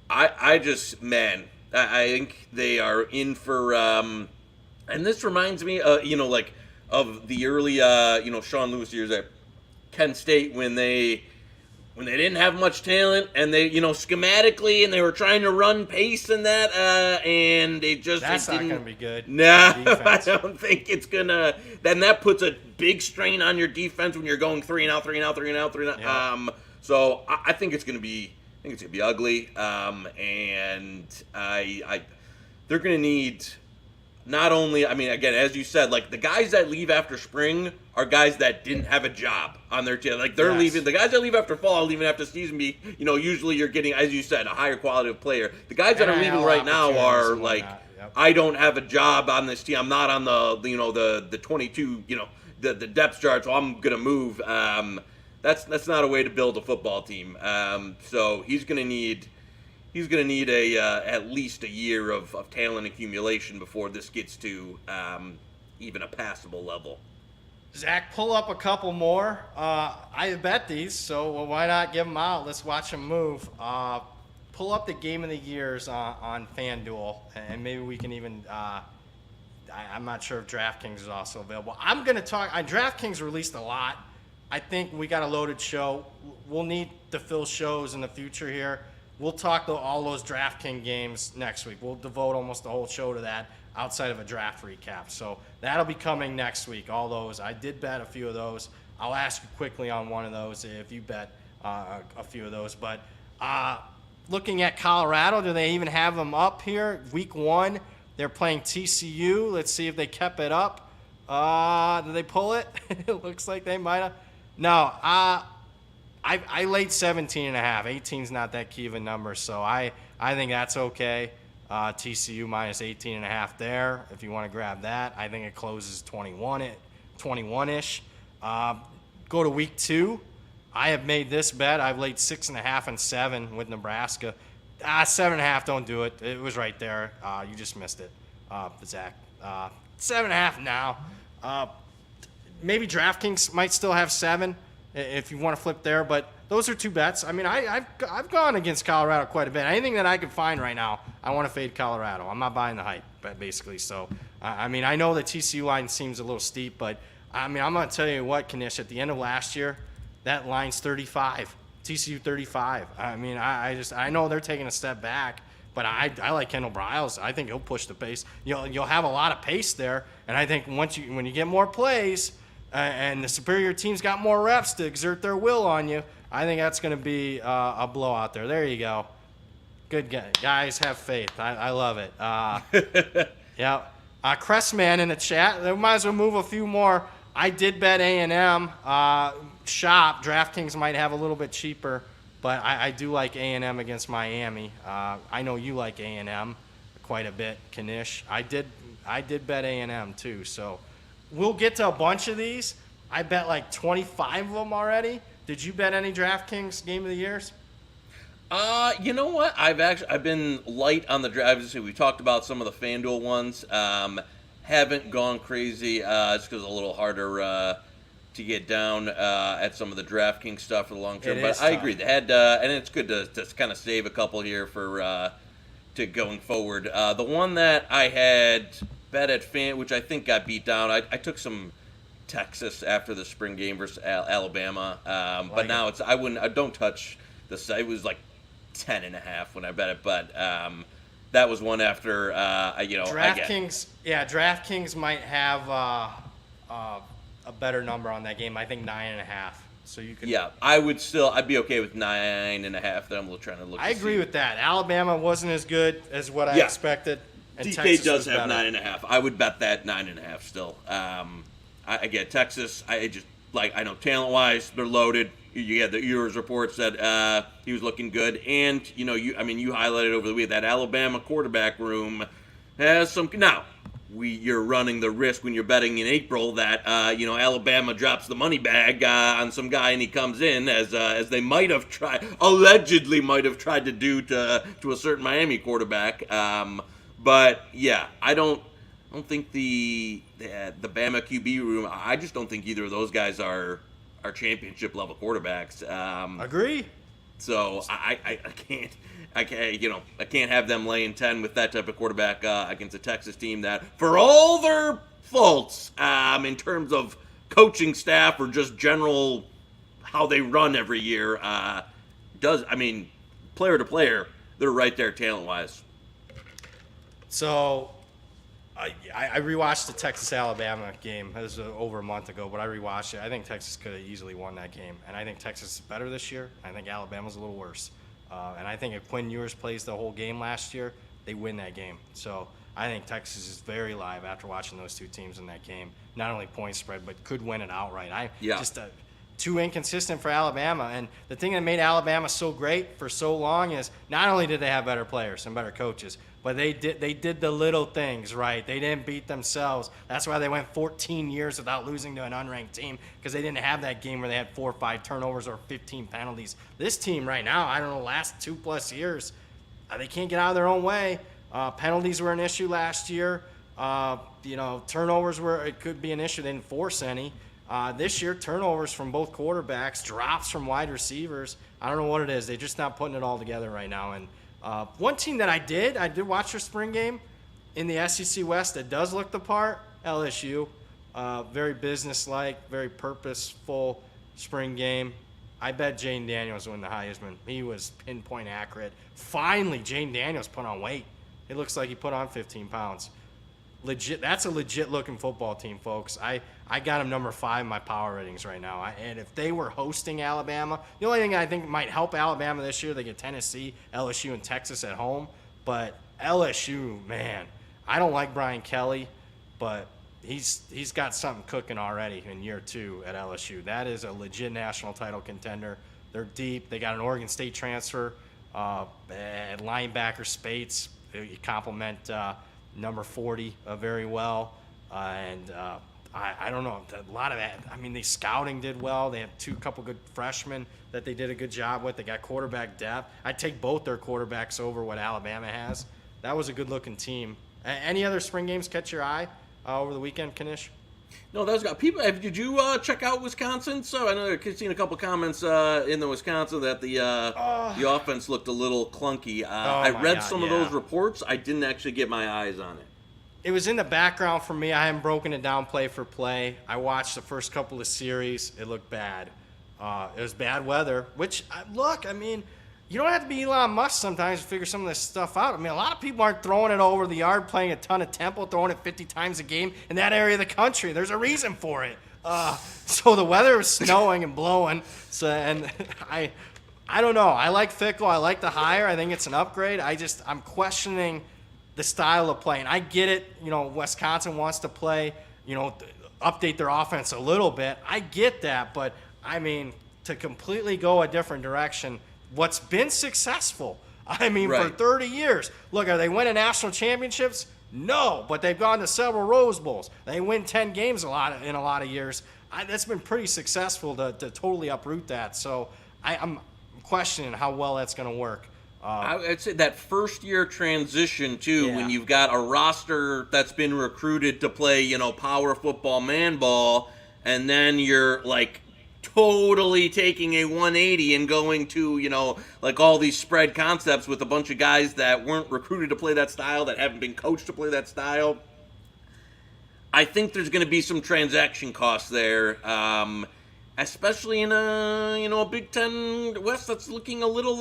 I just, man, I think they are in for, and this reminds me, like of the early, Sean Lewis years at Kent State when they didn't have much talent and they, schematically, and they were trying to run pace and that, and they just that's not going to be good. No, I don't think it's gonna. Then that puts a big strain on your defense when you're going 3 and out. Yeah. So I think it's gonna be. I think it's gonna be ugly, and they're gonna need not only. I mean, again, as you said, like the guys that leave after spring are guys that didn't have a job on their team. Like they're leaving. The guys that leave after fall are leaving after season. Usually you're getting, as you said, a higher quality of player. The guys that are leaving right now are like, I don't have a job on this team. I'm not on the 22. The depth chart, so I'm gonna move. That's not a way to build a football team. So he's gonna need a at least a year of talent accumulation before this gets to even a passable level. Zach, pull up a couple more. I bet these, so why not give them out? Let's watch them move. Pull up the Game of the Years on FanDuel, and maybe we can even I'm not sure if DraftKings is also available. I'm going to talk. DraftKings released a lot. I think we got a loaded show. We'll need to fill shows in the future here. We'll talk to all those DraftKings games next week. We'll devote almost the whole show to that outside of a draft recap. So that'll be coming next week, all those. I did bet a few of those. I'll ask you quickly on one of those if you bet a few of those. But looking at Colorado, do they even have them up here? Week 1, they're playing TCU. Let's see if they kept it up. Did they pull it? It looks like they might have. No, I laid 17.5. 18's not that key of a number, so I think that's okay. TCU minus 18.5 there. If you want to grab that, I think it closes 21-ish. Go to week 2. I have made this bet. I've laid 6.5 and 7 with Nebraska. 7.5, don't do it. It was right there. You just missed it, Zach. 7.5 now. Maybe DraftKings might still have 7 if you want to flip there, but those are 2 bets. I mean, I've gone against Colorado quite a bit. Anything that I could find right now, I want to fade Colorado. I'm not buying the hype, basically. So, I mean, I know the TCU line seems a little steep, but, I mean, I'm going to tell you what, Knish, at the end of last year, that line's 35. TCU 35. I mean, I know they're taking a step back, but I like Kendall Briles. I think he'll push the pace. You'll have a lot of pace there, and I think when you get more plays and the superior team's got more reps to exert their will on you, I think that's going to be a blowout there. There you go. Good guys, have faith. I love it. Yeah. Cressman in the chat. They might as well move a few more. I did bet A&M. Shop. DraftKings might have a little bit cheaper, but I do like A&M against Miami. I know you like A&M quite a bit, Knish. I did bet A&M too. So we'll get to a bunch of these. I bet like 25 of them already. Did you bet any DraftKings Game of the Years? You know what? I've been light on the draft. We talked about some of the FanDuel ones. Haven't gone crazy. It's because it's a little harder to get down at some of the DraftKings stuff for the long term. But I agree. They had, and it's good to kind of save a couple here for to going forward. The one that I had bet at which I think got beat down. I took some Texas after the spring game versus Alabama. But now I don't touch this. It was like 10.5 when I bet it, but that was one after DraftKings. DraftKings might have a better number on that game. I think 9.5. So you could. Yeah, I'd be okay with 9.5. Then I'm trying to look. I agree with that. Alabama wasn't as good as what I expected. And DK Texas does have 9.5. I would bet that 9.5 still. I get Texas. I just like, I know talent-wise, they're loaded. You had the Ewers reports that he was looking good. And, you highlighted over the week that Alabama quarterback room has some... Now, you're running the risk when you're betting in April that, Alabama drops the money bag on some guy and he comes in as they allegedly might have tried to do to a certain Miami quarterback. But, yeah, I don't think the Bama QB room, I just don't think either of those guys are championship level quarterbacks. Agree. So I can't have them laying 10 with that type of quarterback against a Texas team that, for all their faults in terms of coaching staff or just general how they run every year, player to player, they're right there talent wise. So I rewatched the Texas-Alabama game. It was over a month ago, but I rewatched it. I think Texas could have easily won that game. And I think Texas is better this year. I think Alabama's a little worse. And I think if Quinn Ewers plays the whole game last year, they win that game. So I think Texas is very live after watching those two teams in that game. Not only point spread, but could win it outright. Too inconsistent for Alabama. And the thing that made Alabama so great for so long is not only did they have better players and better coaches, but they did the little things right. They didn't beat themselves. That's why they went 14 years without losing to an unranked team, because they didn't have that game where they had 4 or 5 turnovers or 15 penalties. This team right now, I don't know, last 2+ years, they can't get out of their own way. Penalties were an issue last year. Turnovers it could be an issue. They didn't force any. This year, turnovers from both quarterbacks, drops from wide receivers. I don't know what it is. They're just not putting it all together right now. And one team that I did watch their spring game in the SEC West that does look the part, LSU. Very businesslike, very purposeful spring game. I bet Jane Daniels won the Heisman. He was pinpoint accurate. Finally, Jane Daniels put on weight. It looks like he put on 15 pounds. Legit. That's a legit-looking football team, folks. I got them number 5 in my power ratings right now. And if they were hosting Alabama, the only thing I think might help Alabama this year, they get Tennessee, LSU, and Texas at home. But LSU, man, I don't like Brian Kelly, but he's got something cooking already in year 2 at LSU. That is a legit national title contender. They're deep. They got an Oregon State transfer. Linebacker Spates, you complement number 40 very well. I don't know, a lot of that. I mean, the scouting did well. They have couple good freshmen that they did a good job with. They got quarterback depth. I'd take both their quarterbacks over what Alabama has. That was a good-looking team. Any other spring games catch your eye over the weekend, Knish? No, those got people. Did you check out Wisconsin? So I know I've seen a couple comments in the Wisconsin that the offense looked a little clunky. I read some of those reports. I didn't actually get my eyes on it. It was in the background for me. I haven't broken it down play for play. I watched the first couple of series. It looked bad. It was bad weather, which, you don't have to be Elon Musk sometimes to figure some of this stuff out. I mean, a lot of people aren't throwing it over the yard, playing a ton of tempo, throwing it 50 times a game in that area of the country. There's a reason for it. So the weather was snowing and blowing. I don't know. I like Fickle. I like the hire. I think it's an upgrade. I'm questioning the style of play. And I get it. Wisconsin wants to play, update their offense a little bit. I get that. But, to completely go a different direction, what's been successful, for 30 years. Look, are they winning national championships? No, but they've gone to several Rose Bowls. They win 10 games in a lot of years. That's been pretty successful to totally uproot that. So I'm questioning how well that's going to work. I'd say that first-year transition, too, when you've got a roster that's been recruited to play, power football, man ball, and then you're, totally taking a 180 and going to, all these spread concepts with a bunch of guys that weren't recruited to play that style, that haven't been coached to play that style. I think there's going to be some transaction costs there, especially in a Big Ten West that's looking a little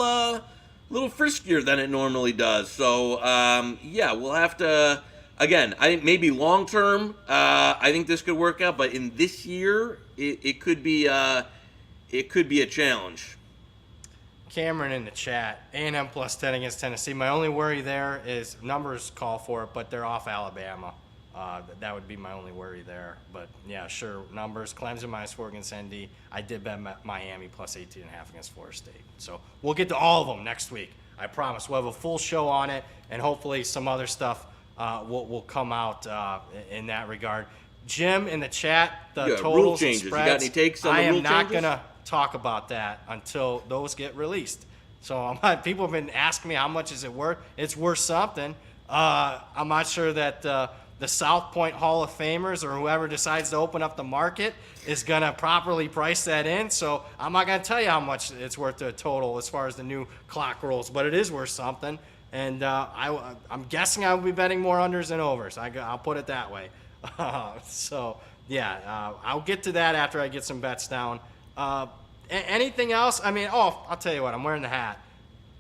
friskier than it normally does. So, we'll have to, again, I think maybe long term, I think this could work out, but in this year, it could be a challenge. Cameron in the chat, A&M plus 10 against Tennessee. My only worry there is numbers call for it, but they're off Alabama. That would be my only worry there. But yeah, sure, numbers. Clemson -4 against ND. I did bet Miami plus 18.5 against Florida State. So we'll get to all of them next week. I promise. We'll have a full show on it, and hopefully some other stuff will come out in that regard. Jim, in the chat, the totals and spreads. You got any takes on the rule changes? I am not going to talk about that until those get released. So people have been asking me how much is it worth. It's worth something. I'm not sure that the South Point Hall of Famers or whoever decides to open up the market is going to properly price that in. So I'm not going to tell you how much it's worth to total as far as the new clock rolls, but it is worth something. And I'm guessing I will be betting more unders than overs. I'll put it that way. So, yeah, I'll get to that after I get some bets down. Anything else? I mean, I'll tell you what. I'm wearing the hat.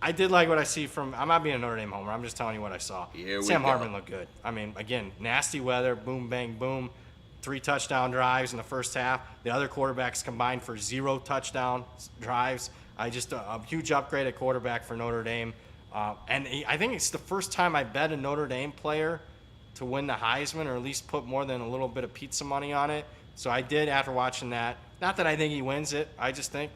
I did like what I see from – I'm not being a Notre Dame homer. I'm just telling you what I saw. Sam Hartman looked good. I mean, again, nasty weather, boom, bang, boom. 3 touchdown drives in the first half. The other quarterbacks combined for 0 touchdown drives. A huge upgrade at quarterback for Notre Dame. I think it's the first time I bet a Notre Dame player to win the Heisman, or at least put more than a little bit of pizza money on it. So I did after watching that. Not that I think he wins it. I just think,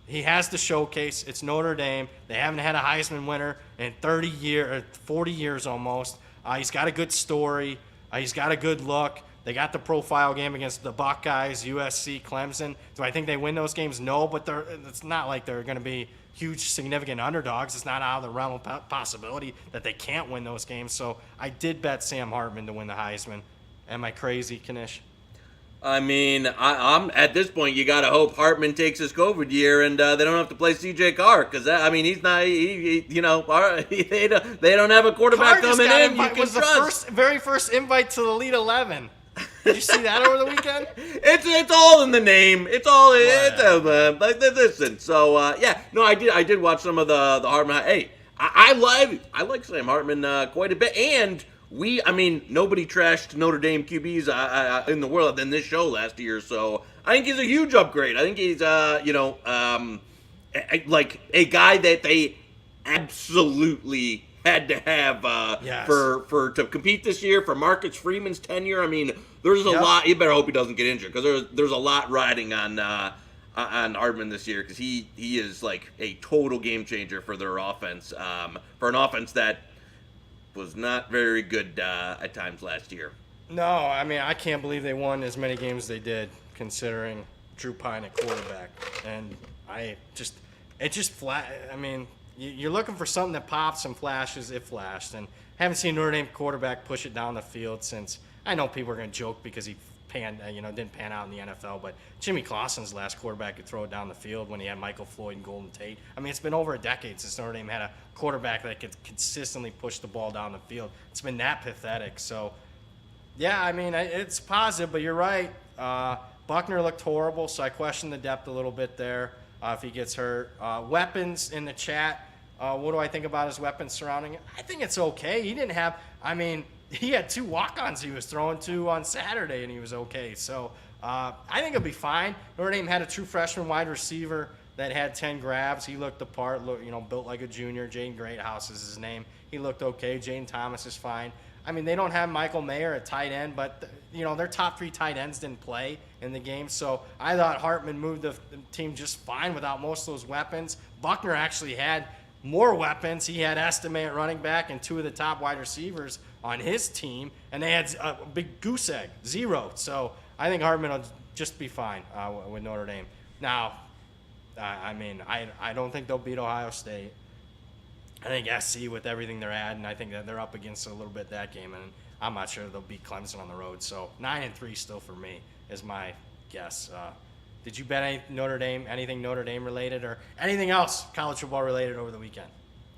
he has the showcase. It's Notre Dame. They haven't had a Heisman winner in 30 years, 40 years almost. He's got a good story. He's got a good look. They got the profile game against the Buckeyes, USC, Clemson. Do I think they win those games? No, but it's not like they're going to be huge, significant underdogs. It's not out of the realm of possibility that they can't win those games. So I did bet Sam Hartman to win the Heisman. Am I crazy, Knish? I mean, I'm at this point. You gotta hope Hartman takes his COVID year, and they don't have to play C.J. Carr, because he's not. They don't have a quarterback coming in. You can trust. The very first invite to the Elite 11. Did you see that over the weekend? It's all in the name. It's all listen. So yeah, no, I did watch some of the Hartman. Hey, I like Sam Hartman quite a bit, and nobody trashed Notre Dame QBs in the world than this show last year. So I think he's a huge upgrade. I think he's like a guy that they absolutely had to have to compete this year for Marcus Freeman's tenure. I mean, there's a lot. You better hope he doesn't get injured, because there's a lot riding on Hartman this year, because he is like a total game changer for their offense. For an offense that was not very good at times last year. No, I can't believe they won as many games as they did, considering Drew Pine at quarterback. And you're looking for something that pops and flashes. It flashed, and haven't seen Notre Dame quarterback push it down the field since. I know people are going to joke because he didn't pan out in the NFL, but Jimmy Clausen's last quarterback could throw it down the field when he had Michael Floyd and Golden Tate. It's been over a decade since Notre Dame had a quarterback that could consistently push the ball down the field. It's been that pathetic. So, yeah, it's positive, but you're right. Buckner looked horrible, so I question the depth a little bit there if he gets hurt. Weapons in the chat. What do I think about his weapons surrounding it? I think it's okay. He didn't have he had 2 walk-ons he was throwing to on Saturday, and he was okay. So I think he'll be fine. Notre Dame had a true freshman wide receiver that had 10 grabs. He looked the part, built like a junior. Jaden Greathouse is his name. He looked okay. Jane Thomas is fine. They don't have Michael Mayer at tight end, but, their top 3 tight ends didn't play in the game. So I thought Hartman moved the team just fine without most of those weapons. Buckner actually had more weapons. He had Estime at running back and 2 of the top wide receivers on his team, and they had a big goose egg, 0. So I think Hartman will just be fine with Notre Dame. Now, I don't think they'll beat Ohio State. I think SC with everything they're at, and I think that they're up against a little bit that game, and I'm not sure they'll beat Clemson on the road. So 9-3 still for me is my guess. Did you bet anything Notre Dame related, or anything else college football related over the weekend?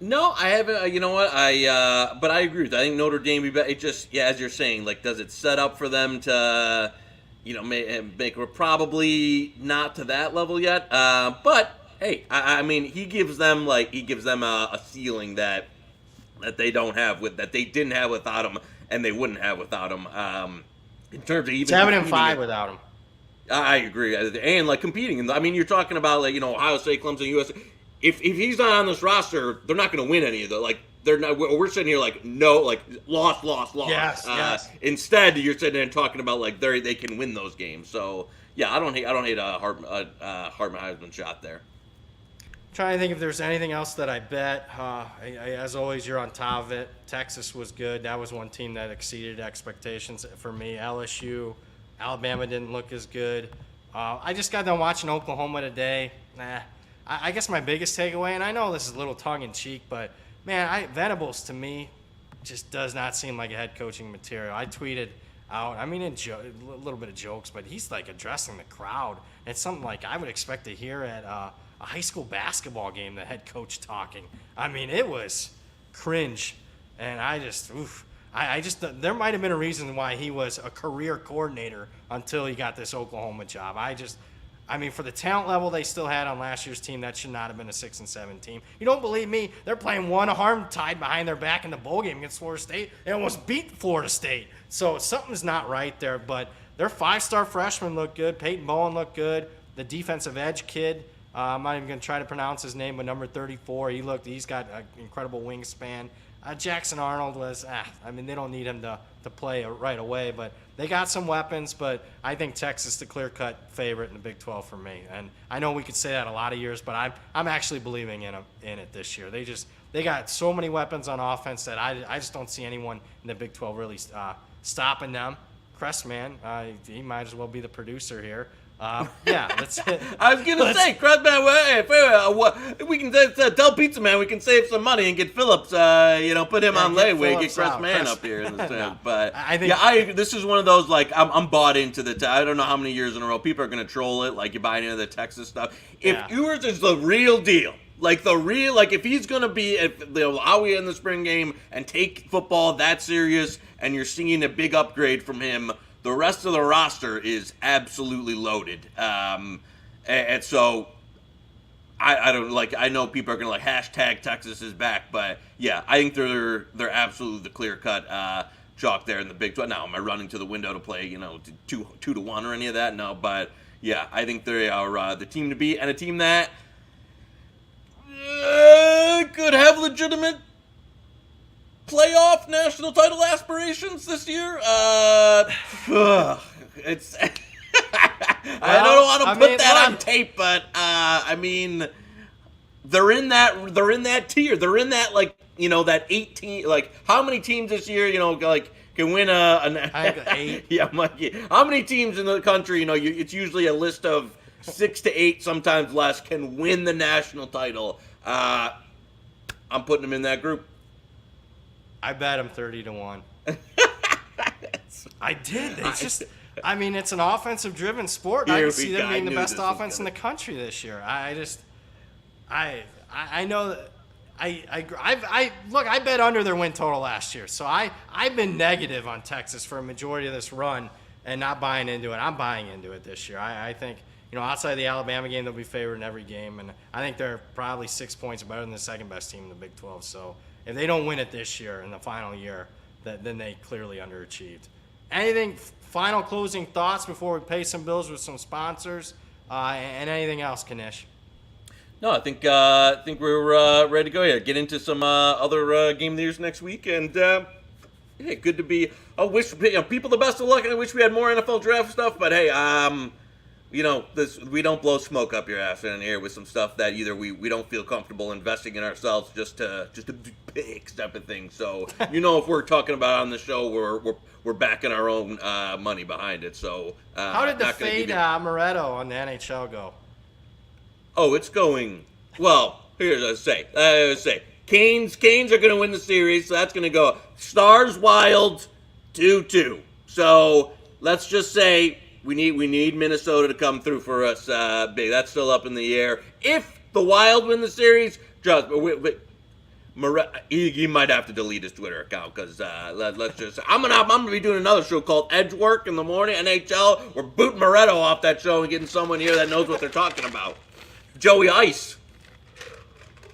No, I haven't. You know what? But I agree with that. I think Notre Dame. It just, as you're saying, like, does it set up for them to, make probably not to that level yet. But hey, he gives them a ceiling that they don't have that they didn't have without him, and they wouldn't have without him. In terms of even 7-5 without him. I agree, and like competing. You're talking about Ohio State, Clemson, USC. if he's not on this roster, they're not going to win any of the like. They're not. We're sitting here like no, like lost. Yes. Instead, you're sitting there and talking about like they can win those games. So yeah, I don't hate a Hartman Heisman shot there. Trying to think if there's anything else that I bet. As always, you're on top of it. Texas was good. That was one team that exceeded expectations for me. LSU, Alabama didn't look as good. I just got done watching Oklahoma today. I guess my biggest takeaway, and I know this is a little tongue-in-cheek, but, man, Venables to me just does not seem like a head coaching material. I tweeted out, I mean, a little bit of jokes, but he's, like, addressing the crowd. It's something like I would expect to hear at a high school basketball game, the head coach talking. I mean, it was cringe, and I just there might have been a reason why he was a career coordinator until he got this Oklahoma job. I mean, for the talent level they still had on last year's team, that should not have been a 6-7 team. You don't believe me? They're playing one arm tied behind their back in the bowl game against Florida State. They almost beat Florida State. So something's not right there. But their 5-star freshmen look good. Peyton Bowen looked good. The defensive edge kid, I'm not even going to try to pronounce his name, but number 34, he's got an incredible wingspan. Jackson Arnold was, I mean, they don't need him to play right away, but they got some weapons, but I think Texas the clear-cut favorite in the Big 12 for me. And I know we could say that a lot of years, but I'm actually believing in it this year. They got so many weapons on offense that I just don't see anyone in the Big 12 really stopping them. Crestman, he might as well be the producer here. Yeah, that's it. I was gonna say, Crestman. We can tell Pizza Man we can save some money and get Phillips. Put him on layaway, get Crestman up here in the stand. But I think this is one of those like I'm bought into the. I don't know how many years in a row people are gonna troll it. Like you buy into the Texas stuff. If Ewers is the real deal, if he's gonna be they'll allow you in the spring game and take football that serious, and you're seeing a big upgrade from him. The rest of the roster is absolutely loaded. And so I don't like, I know people are going to like hashtag Texas is back, but yeah, I think they're absolutely the clear cut chalk there in the Big 12. Now, am I running to the window to play, 2-1 or any of that? No, but yeah, I think they are the team to beat and a team that could have legitimate playoff national title aspirations this year. It's I don't want to put that on tape, but I mean they're in that tier. They're in that that 18 how many teams this year can win I think 8. Yeah, how many teams in the country, it's usually a list of 6 to 8, sometimes less, can win the national title. I'm putting them in that group. I bet him 30-1. I did. It's just, I mean, it's an offensive-driven sport. I can see them being the best offense in the country this year. I know that. I bet under their win total last year. So I've been negative on Texas for a majority of this run and not buying into it. I'm buying into it this year. I think, outside of the Alabama game, they'll be favored in every game. And I think they're probably 6 points better than the second-best team in the Big 12. So if they don't win it this year in the final year, then they clearly underachieved. Anything, final closing thoughts before we pay some bills with some sponsors and anything else, Knish? No, I think we're ready to go here. Get into some other game news next week, and hey, good to be. I wish people the best of luck, and I wish we had more NFL draft stuff. But hey, we don't blow smoke up your ass in here with some stuff that either we don't feel comfortable investing in ourselves just to pick type of thing. So if we're talking about on the show, we're backing our own money behind it. So how did the fade Moretto on the NHL go? Oh, it's going well. Here's what I say. Canes are going to win the series, so that's going to go Stars Wild 2-2. So let's just say. We need Minnesota to come through for us big. That's still up in the air. If the Wild win the series, he might have to delete his Twitter account because let's just. I'm gonna be doing another show called Edgework in the morning NHL. We're booting Moretto off that show and getting someone here that knows what they're talking about. Joey Ice.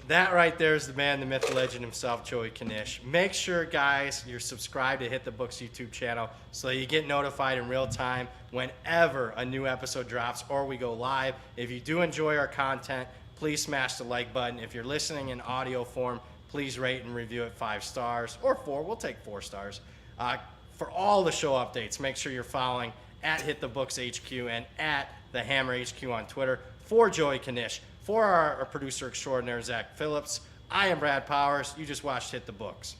That right there is the man, the myth, the legend himself, Joey Knish. Make sure, guys, you're subscribed to Hit the Books YouTube channel so you get notified in real time whenever a new episode drops or we go live. If you do enjoy our content, please smash the like button. If you're listening in audio form, please rate and review it 5 stars or 4. We'll take 4 stars. For all the show updates, make sure you're following at Hit the Books HQ and at the Hammer HQ on Twitter. For Joey Knish, for our producer extraordinaire, Zach Phillips, I am Brad Powers. You just watched Hit the Books.